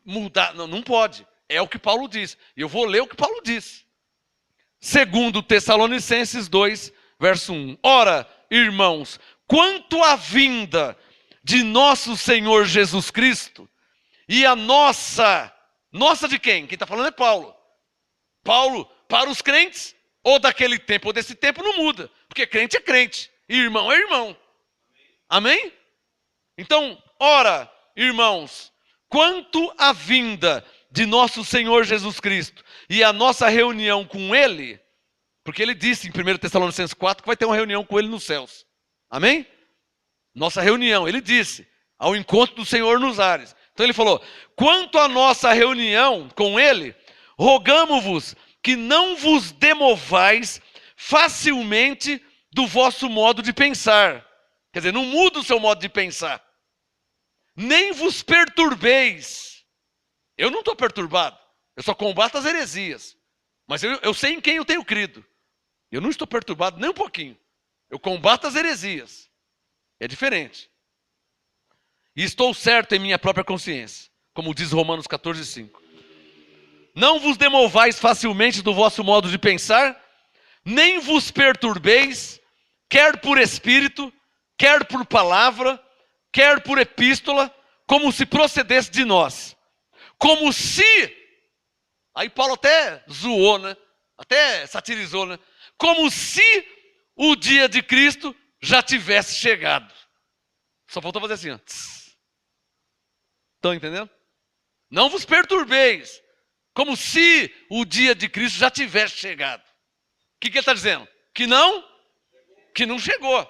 mudar. Não pode. É o que Paulo diz. E eu vou ler o que Paulo diz. 2 Tessalonicenses 2, verso 1. Ora, irmãos, quanto à vinda de nosso Senhor Jesus Cristo e a nossa de quem? Quem está falando é Paulo. Paulo, para os crentes, ou daquele tempo ou desse tempo, não muda. Porque crente é crente, e irmão é irmão. Amém? Então, ora, irmãos, quanto à vinda de nosso Senhor Jesus Cristo e a nossa reunião com Ele, porque Ele disse em 1 Tessalonicenses 4 que vai ter uma reunião com Ele nos céus. Amém? Nossa reunião, Ele disse, ao encontro do Senhor nos ares. Então Ele falou, quanto à nossa reunião com Ele, rogamo-vos que não vos demovais facilmente do vosso modo de pensar. Quer dizer, não muda o seu modo de pensar. Nem vos perturbeis. Eu não estou perturbado. Eu só combato as heresias. Mas eu sei em quem eu tenho crido. Eu não estou perturbado nem um pouquinho. Eu combato as heresias. É diferente. E estou certo em minha própria consciência. Como diz Romanos 14:5. Não vos demovais facilmente do vosso modo de pensar, nem vos perturbeis, quer por espírito, quer por palavra, quer por epístola, como se procedesse de nós. Como se... Aí Paulo até zoou, né? Até satirizou, né? Como se o dia de Cristo já tivesse chegado. Só faltou fazer assim, ó. Estão entendendo? Não vos perturbeis. Como se o dia de Cristo já tivesse chegado. O que ele está dizendo? Que não chegou.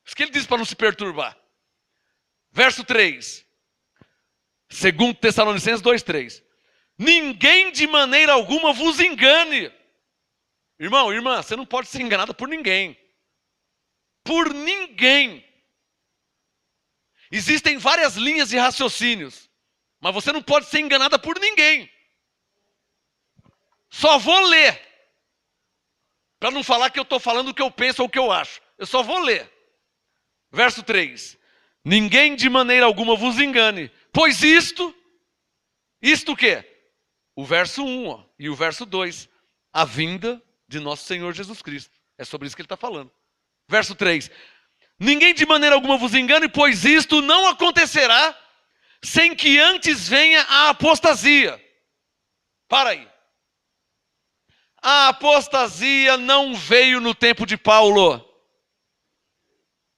Isso que ele diz para não se perturbar. Verso 3. 2 Tessalonicenses 2:3. Ninguém de maneira alguma vos engane. Irmão, irmã, você não pode ser enganada por ninguém. Por ninguém. Existem várias linhas de raciocínios, mas você não pode ser enganada por ninguém. Só vou ler. Para não falar que eu estou falando o que eu penso ou o que eu acho. Eu só vou ler. Verso 3. Ninguém de maneira alguma vos engane. Pois isto o quê? O verso 1 ó, e o verso 2. A vinda de nosso Senhor Jesus Cristo. É sobre isso que ele está falando. Verso 3. Ninguém de maneira alguma vos engane, pois isto não acontecerá sem que antes venha a apostasia. Para aí. A apostasia não veio no tempo de Paulo.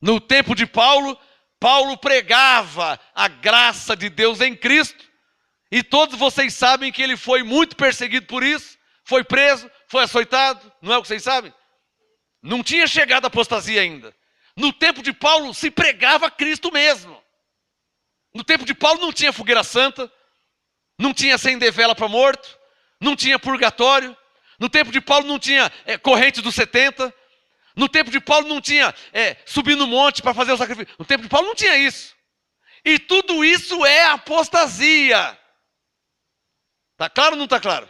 No tempo de Paulo, Paulo pregava a graça de Deus em Cristo. E todos vocês sabem que ele foi muito perseguido por isso. Foi preso, foi açoitado. Não é o que vocês sabem? Não tinha chegado a apostasia ainda. No tempo de Paulo se pregava Cristo mesmo. No tempo de Paulo não tinha fogueira santa. Não tinha acender vela para morto. Não tinha purgatório. No tempo de Paulo não tinha corrente dos 70. No tempo de Paulo não tinha subir no monte para fazer o sacrifício. No tempo de Paulo não tinha isso. E tudo isso é apostasia. Está claro ou não está claro?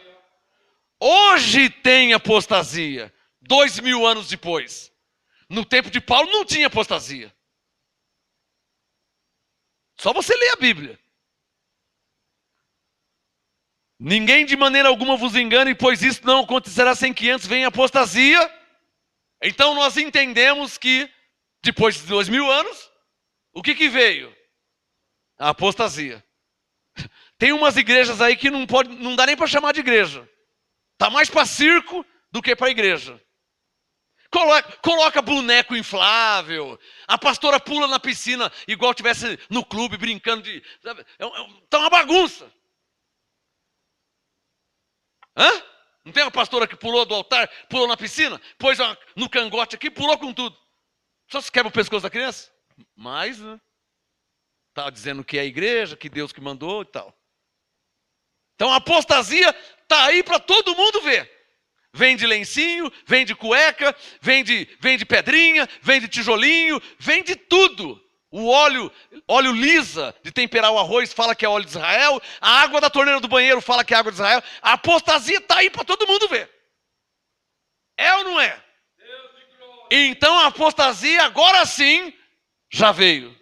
Hoje tem apostasia. 2000 anos depois. No tempo de Paulo não tinha apostasia. Só você ler a Bíblia. Ninguém de maneira alguma vos engane, pois isso não acontecerá sem que antes venha apostasia. Então nós entendemos que, depois de 2000 anos, o que veio? A apostasia. Tem umas igrejas aí que não dá nem para chamar de igreja. Está mais para circo do que para igreja. Coloca boneco inflável. A pastora pula na piscina igual estivesse no clube brincando de... Está uma bagunça. Hã? Não tem uma pastora que pulou do altar, pulou na piscina, pôs no cangote aqui, pulou com tudo. Só se quebra o pescoço da criança? Mas, né? Está dizendo que é a igreja, que Deus que mandou e tal. Então a apostasia está aí para todo mundo ver. Vem de lencinho, vem de cueca, vem de pedrinha, vem de tijolinho, vem de tudo. O óleo lisa de temperar o arroz fala que é óleo de Israel. A água da torneira do banheiro fala que é água de Israel. A apostasia está aí para todo mundo ver. É ou não é? Então a apostasia agora sim já veio.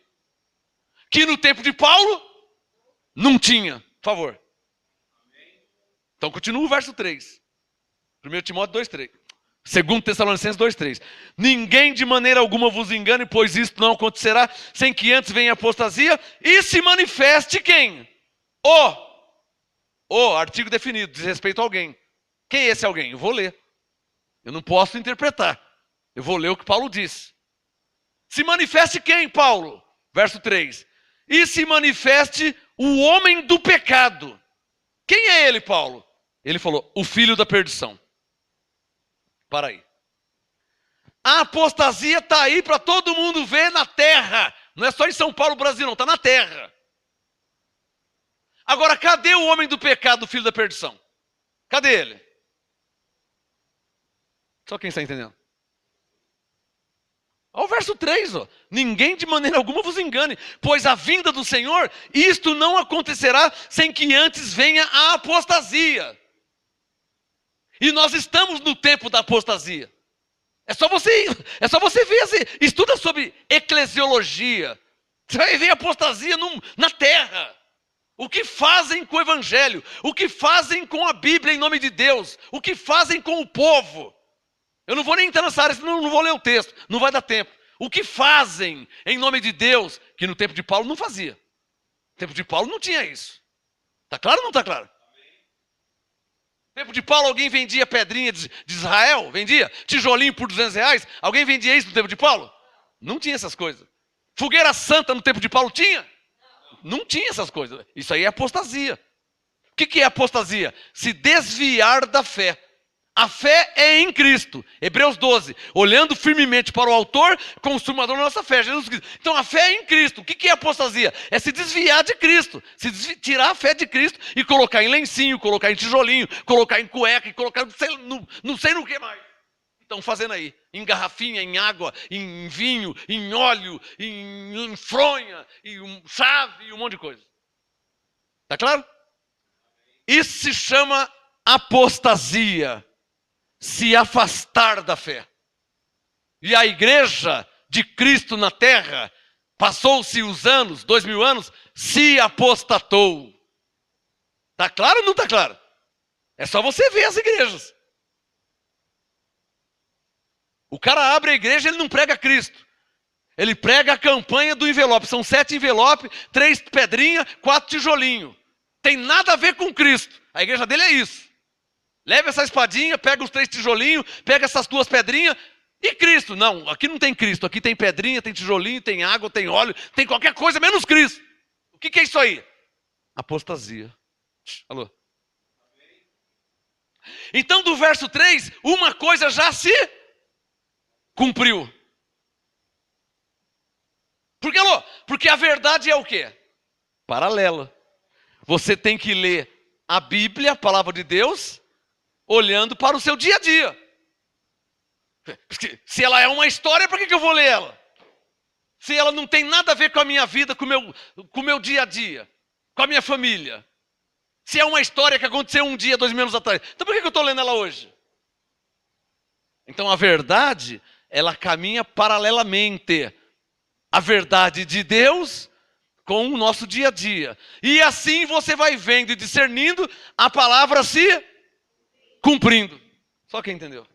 Que no tempo de Paulo não tinha. Por favor. Então continua o verso 3. 1 Timóteo 2:3. 2 Tessalonicenses 2:3. Ninguém de maneira alguma vos engane, pois isto não acontecerá sem que antes venha a apostasia e se manifeste quem? O artigo definido, diz respeito a alguém. Quem é esse alguém? Eu vou ler. Eu não posso interpretar. Eu vou ler o que Paulo diz. Se manifeste quem, Paulo? Verso 3. E se manifeste o homem do pecado. Quem é ele, Paulo? Ele falou, o filho da perdição. Para aí. A apostasia está aí para todo mundo ver na terra. Não é só em São Paulo, Brasil, não. Está na terra. Agora, cadê o homem do pecado, o filho da perdição? Cadê ele? Só quem está entendendo. Olha o verso 3, ó. Ninguém de maneira alguma vos engane, pois a vinda do Senhor, isto não acontecerá sem que antes venha a apostasia. E nós estamos no tempo da apostasia. É só você ver, assim, estuda sobre eclesiologia. Você vai ver apostasia na terra. O que fazem com o evangelho, o que fazem com a Bíblia em nome de Deus, o que fazem com o povo. Eu não vou nem entrar nessa área, senão eu não vou ler o texto, não vai dar tempo. O que fazem em nome de Deus, que no tempo de Paulo não fazia. No tempo de Paulo não tinha isso. Está claro ou não está claro? No tempo de Paulo alguém vendia pedrinha de Israel, vendia tijolinho por R$200. Alguém vendia isso no tempo de Paulo? Não tinha essas coisas. Fogueira santa no tempo de Paulo tinha? Não tinha essas coisas. Isso aí é apostasia. O que é apostasia? Se desviar da fé. A fé é em Cristo. Hebreus 12. Olhando firmemente para o autor, consumador da nossa fé, Jesus Cristo. Então a fé é em Cristo. O que é apostasia? É se desviar de Cristo. Tirar a fé de Cristo e colocar em lencinho, colocar em tijolinho, colocar em cueca e colocar não sei no que mais. Estão fazendo aí, em garrafinha, em água, em vinho, em óleo, em fronha, em chave e um monte de coisa. Tá claro? Isso se chama apostasia, se afastar da fé. E a igreja de Cristo na terra, passou-se os anos, 2000 anos, se apostatou. Tá claro ou não tá claro? É só você ver as igrejas. O cara abre a igreja, ele não prega Cristo. Ele prega a campanha do envelope. São 7 envelopes, 3 pedrinhas, 4 tijolinhos. Tem nada a ver com Cristo. A igreja dele é isso. Leva essa espadinha, pega os 3 tijolinhos, pega essas 2 pedrinhas. E Cristo? Não, aqui não tem Cristo. Aqui tem pedrinha, tem tijolinho, tem água, tem óleo, tem qualquer coisa menos Cristo. O que é isso aí? Apostasia. Alô? Então do verso 3, uma coisa já se cumpriu. Por que, alô? Porque a verdade é o quê? Paralela. Você tem que ler a Bíblia, a palavra de Deus, olhando para o seu dia a dia. Se ela é uma história, por que eu vou ler ela? Se ela não tem nada a ver com a minha vida, com o meu dia a dia, com a minha família. Se é uma história que aconteceu um dia, 2000 anos atrás, então por que eu estou lendo ela hoje? Então a verdade, ela caminha paralelamente. A verdade de Deus com o nosso dia a dia. E assim você vai vendo e discernindo a palavra se cumprindo. Só quem entendeu.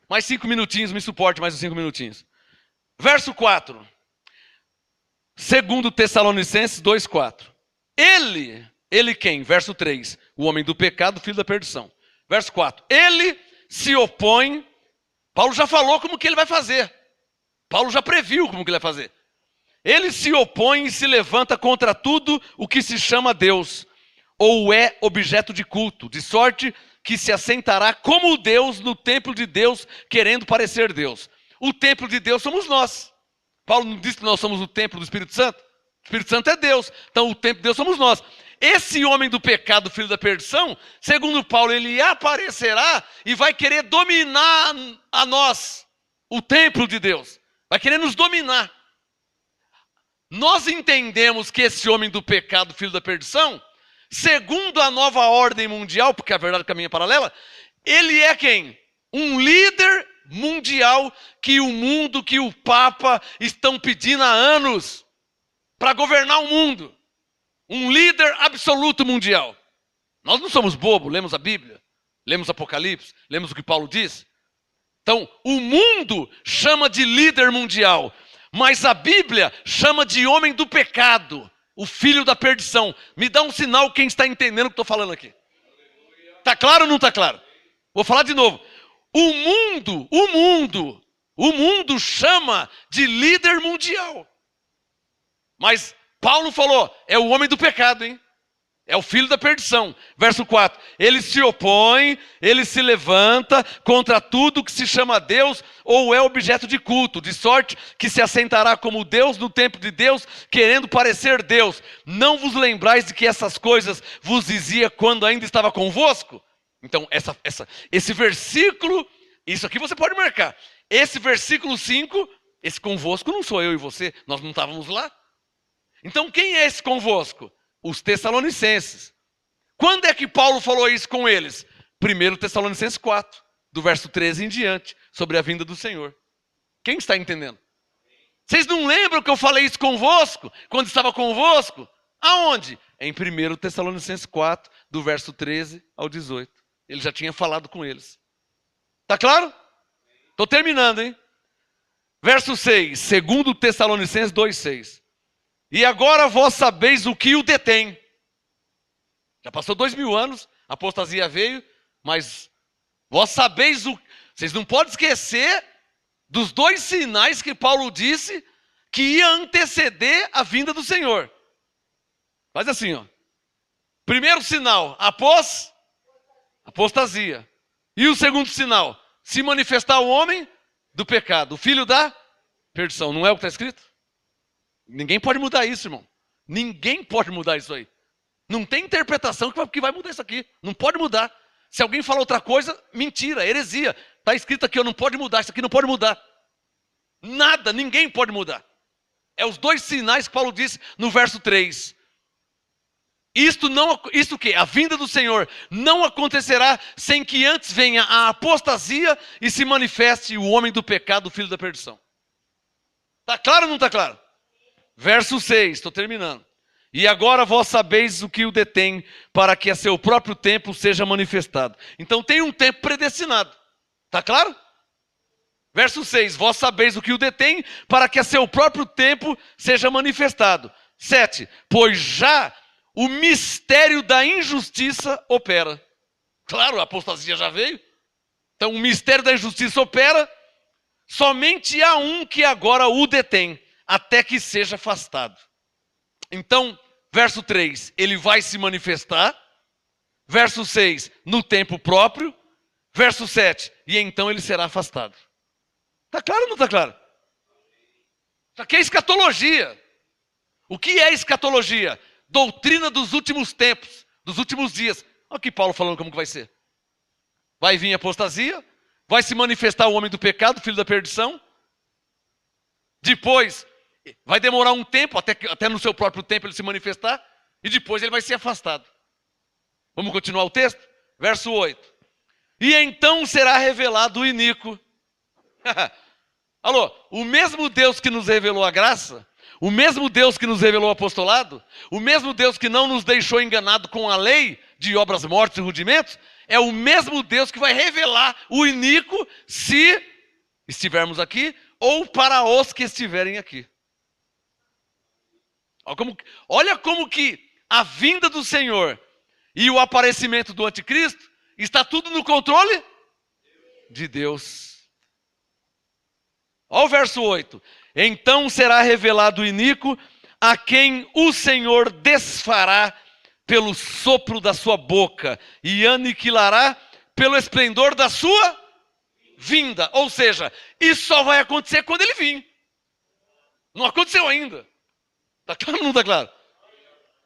Mais 5 minutinhos, me suporte mais uns 5 minutinhos. Verso 4. Segundo Tessalonicenses 2:4. Ele quem? Verso 3. O homem do pecado, filho da perdição. Verso 4. Ele se opõe. Paulo já falou como que ele vai fazer. Paulo já previu como que ele vai fazer. Ele se opõe e se levanta contra tudo o que se chama Deus, ou é objeto de culto, de sorte que se assentará como Deus no templo de Deus, querendo parecer Deus. O templo de Deus somos nós. Paulo não disse que nós somos o templo do Espírito Santo? O Espírito Santo é Deus, então o templo de Deus somos nós. Esse homem do pecado, filho da perdição, segundo Paulo, ele aparecerá e vai querer dominar a nós, o templo de Deus. Vai querer nos dominar. Nós entendemos que esse homem do pecado, filho da perdição, segundo a nova ordem mundial, porque a verdade caminha paralela, ele é quem? Um líder mundial que o mundo, que o Papa estão pedindo há anos para governar o mundo. Um líder absoluto mundial. Nós não somos bobos, lemos a Bíblia, lemos Apocalipse, lemos o que Paulo diz. Então, o mundo chama de líder mundial, mas a Bíblia chama de homem do pecado, o filho da perdição. Me dá um sinal quem está entendendo o que estou falando aqui. Está claro ou não está claro? Vou falar de novo. O mundo chama de líder mundial. Mas Paulo falou, é o homem do pecado, hein? É o filho da perdição. Verso 4. Ele se opõe, ele se levanta contra tudo que se chama Deus ou é objeto de culto, de sorte que se assentará como Deus no templo de Deus, querendo parecer Deus. Não vos lembrais de que essas coisas vos dizia quando ainda estava convosco? Então, esse versículo, isso aqui você pode marcar. Esse versículo 5, esse convosco não sou eu e você, nós não estávamos lá. Então, quem é esse convosco? Os Tessalonicenses. Quando é que Paulo falou isso com eles? 1 Tessalonicenses 4, do verso 13 em diante, sobre a vinda do Senhor. Quem está entendendo? Vocês não lembram que eu falei isso convosco, quando estava convosco? Aonde? Em 1 Tessalonicenses 4, do verso 13 ao 18. Ele já tinha falado com eles. Tá claro? Estou terminando, hein? Verso 6, 2 Tessalonicenses 2,6. E agora vós sabeis o que o detém. Já passou 2000 anos, a apostasia veio, mas vós sabeis o... Vocês não podem esquecer dos 2 sinais que Paulo disse que ia anteceder a vinda do Senhor. Faz assim, ó. Primeiro sinal, apostasia. E o segundo sinal, se manifestar o homem do pecado, o filho da perdição. Não é o que está escrito? Ninguém pode mudar isso, irmão. Ninguém pode mudar isso aí. Não tem interpretação que vai mudar isso aqui. Não pode mudar. Se alguém fala outra coisa, mentira, heresia. Está escrito aqui, não pode mudar, isso aqui não pode mudar. Nada, ninguém pode mudar. É os 2 sinais que Paulo disse no verso 3. Isto o quê? A vinda do Senhor não acontecerá sem que antes venha a apostasia e se manifeste o homem do pecado, o filho da perdição. Está claro ou não está claro? Verso 6, estou terminando. E agora vós sabeis o que o detém, para que a seu próprio tempo seja manifestado. Então tem um tempo predestinado. Está claro? Verso 6, vós sabeis o que o detém, para que a seu próprio tempo seja manifestado. 7, pois já o mistério da injustiça opera. Claro, a apostasia já veio. Então o mistério da injustiça opera. Somente há um que agora o detém, até que seja afastado. Então, verso 3, ele vai se manifestar. Verso 6, no tempo próprio. Verso 7, e então ele será afastado. Está claro ou não está claro? Isso aqui é escatologia. O que é escatologia? Doutrina dos últimos tempos, dos últimos dias. Olha aqui Paulo falando como que vai ser. Vai vir a apostasia, vai se manifestar o homem do pecado, filho da perdição. Depois, vai demorar um tempo, até no seu próprio tempo ele se manifestar, e depois ele vai ser afastado. Vamos continuar o texto? Verso 8. E então será revelado o iníquo. Alô, o mesmo Deus que nos revelou a graça, o mesmo Deus que nos revelou o apostolado, o mesmo Deus que não nos deixou enganado com a lei de obras mortas e rudimentos, é o mesmo Deus que vai revelar o iníquo se estivermos aqui ou para os que estiverem aqui. Olha como que a vinda do Senhor e o aparecimento do anticristo está tudo no controle de Deus. Olha o verso 8. Então será revelado o iníquo, a quem o Senhor desfará pelo sopro da sua boca e aniquilará pelo esplendor da sua vinda. Ou seja, isso só vai acontecer quando ele vir. Não aconteceu ainda. Está claro ou não está claro?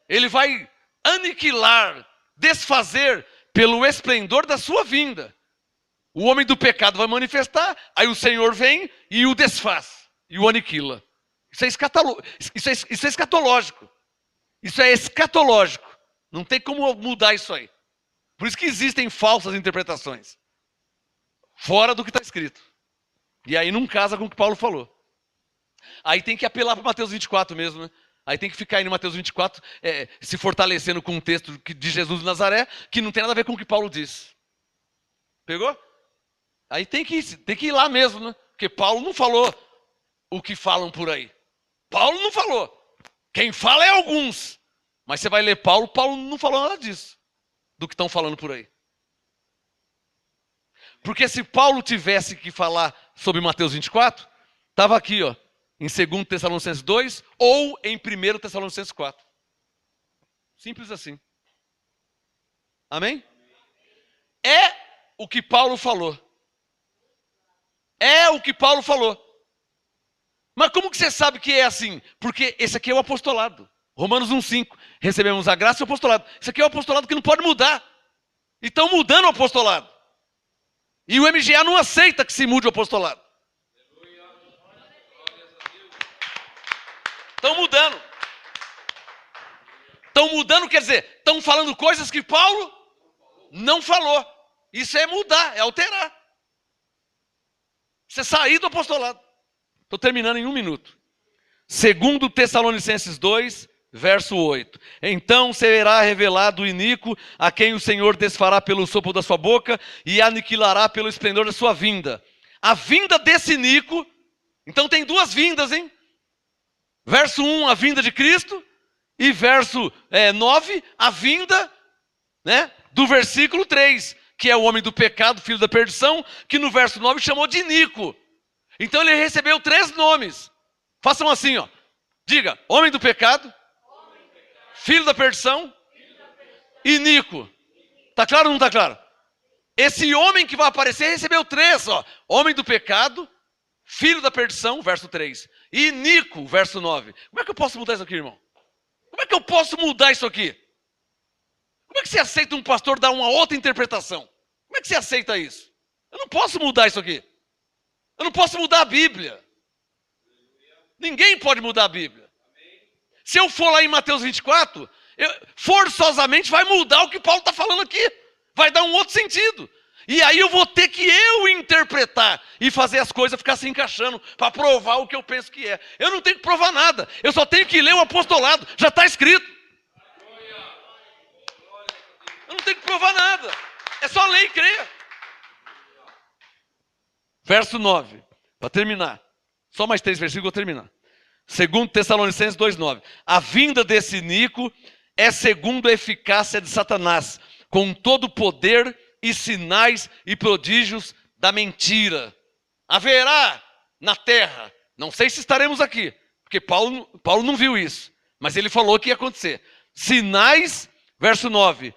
Ele vai aniquilar, desfazer pelo esplendor da sua vinda. O homem do pecado vai manifestar, aí o Senhor vem e o desfaz. E o aniquila. Isso é escatológico. Isso é escatológico. Não tem como mudar isso aí. Por isso que existem falsas interpretações. Fora do que está escrito. E aí não casa com o que Paulo falou. Aí tem que apelar para Mateus 24 mesmo, né? Aí tem que ficar aí no Mateus 24, se fortalecendo com um texto de Jesus de Nazaré, que não tem nada a ver com o que Paulo disse. Pegou? Aí tem que ir lá mesmo, né? Porque Paulo não falou o que falam por aí. Paulo não falou. Quem fala é alguns. Mas você vai ler Paulo, Paulo não falou nada disso. Do que estão falando por aí. Porque se Paulo tivesse que falar sobre Mateus 24, estava aqui, ó, em 2 Tessalonicenses 2 ou em 1 Tessalonicenses 4. Simples assim. Amém? É o que Paulo falou. É o que Paulo falou. Mas como que você sabe que é assim? Porque esse aqui é o apostolado. Romanos 1,5. Recebemos a graça e o apostolado. Esse aqui é o apostolado que não pode mudar. E estão mudando o apostolado. E o MGA não aceita que se mude o apostolado. Estão mudando. Estão mudando, quer dizer, estão falando coisas que Paulo não falou. Isso é mudar, é alterar. Isso é sair do apostolado. Estou terminando em 1 minuto. 2 Tessalonicenses 2, verso 8. Então será revelado o iníquo, a quem o Senhor desfará pelo sopro da sua boca e aniquilará pelo esplendor da sua vinda. A vinda desse iníquo, então tem 2 vindas, hein? Verso 1, a vinda de Cristo, e verso 9, a vinda, né, do versículo 3, que é o homem do pecado, filho da perdição, que no verso 9 chamou de iníquo. Então ele recebeu 3 nomes. Façam assim, ó. Diga, homem do pecado, filho da perdição, iníquo. Tá claro ou não tá claro? Esse homem que vai aparecer recebeu 3, ó. Homem do pecado, filho da perdição, verso 3. E iníquo, verso 9. Como é que eu posso mudar isso aqui, irmão? Como é que eu posso mudar isso aqui? Como é que você aceita um pastor dar uma outra interpretação? Como é que você aceita isso? Eu não posso mudar isso aqui. Eu não posso mudar a Bíblia. Ninguém pode mudar a Bíblia. Se eu for lá em Mateus 24, forçosamente vai mudar o que Paulo está falando aqui. Vai dar um outro sentido. E aí eu vou ter que interpretar e fazer as coisas ficar se encaixando para provar o que eu penso que é. Eu não tenho que provar nada. Eu só tenho que ler o apostolado. Já está escrito. Eu não tenho que provar nada. É só ler e crer. Verso 9. Para terminar. Só mais 3 versículos eu vou terminar. 2 Tessalonicenses 2,9. A vinda desse iníquo é segundo a eficácia de Satanás, com todo o poder e sinais e prodígios da mentira. Haverá na terra, não sei se estaremos aqui, porque Paulo não viu isso, mas ele falou que ia acontecer. Sinais, verso 9,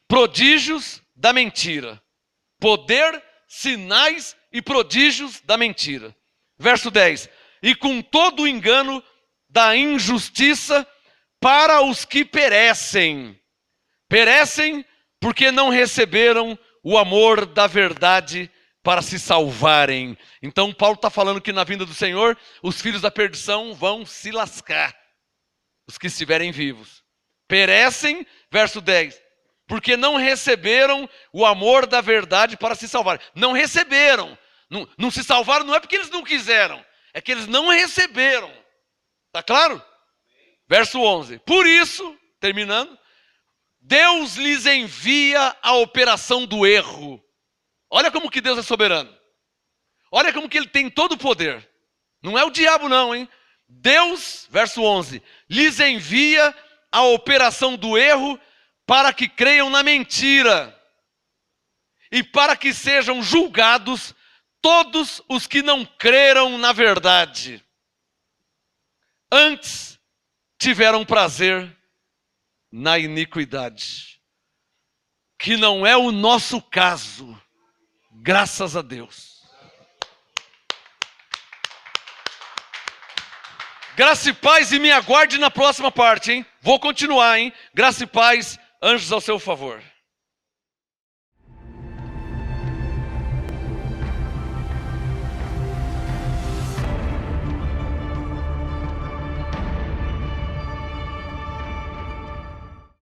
prodígios da mentira. Poder, sinais e prodígios da mentira. Verso 10, e com todo o engano da injustiça para os que perecem. Perecem porque não receberam o amor da verdade para se salvarem. Então Paulo está falando que na vinda do Senhor, os filhos da perdição vão se lascar. Os que estiverem vivos. Perecem, verso 10, porque não receberam o amor da verdade para se salvarem. Não receberam. Não se salvaram não é porque eles não quiseram. É que eles não receberam. Está claro? Verso 11. Por isso, terminando, Deus lhes envia a operação do erro. Olha como que Deus é soberano. Olha como que ele tem todo o poder. Não é o diabo não, hein? Deus, verso 11, lhes envia a operação do erro para que creiam na mentira e para que sejam julgados todos os que não creram na verdade. Antes tiveram prazer na iniquidade, que não é o nosso caso, graças a Deus. Graça e paz e me aguarde na próxima parte, hein? Vou continuar, hein? Graça e paz, anjos ao seu favor.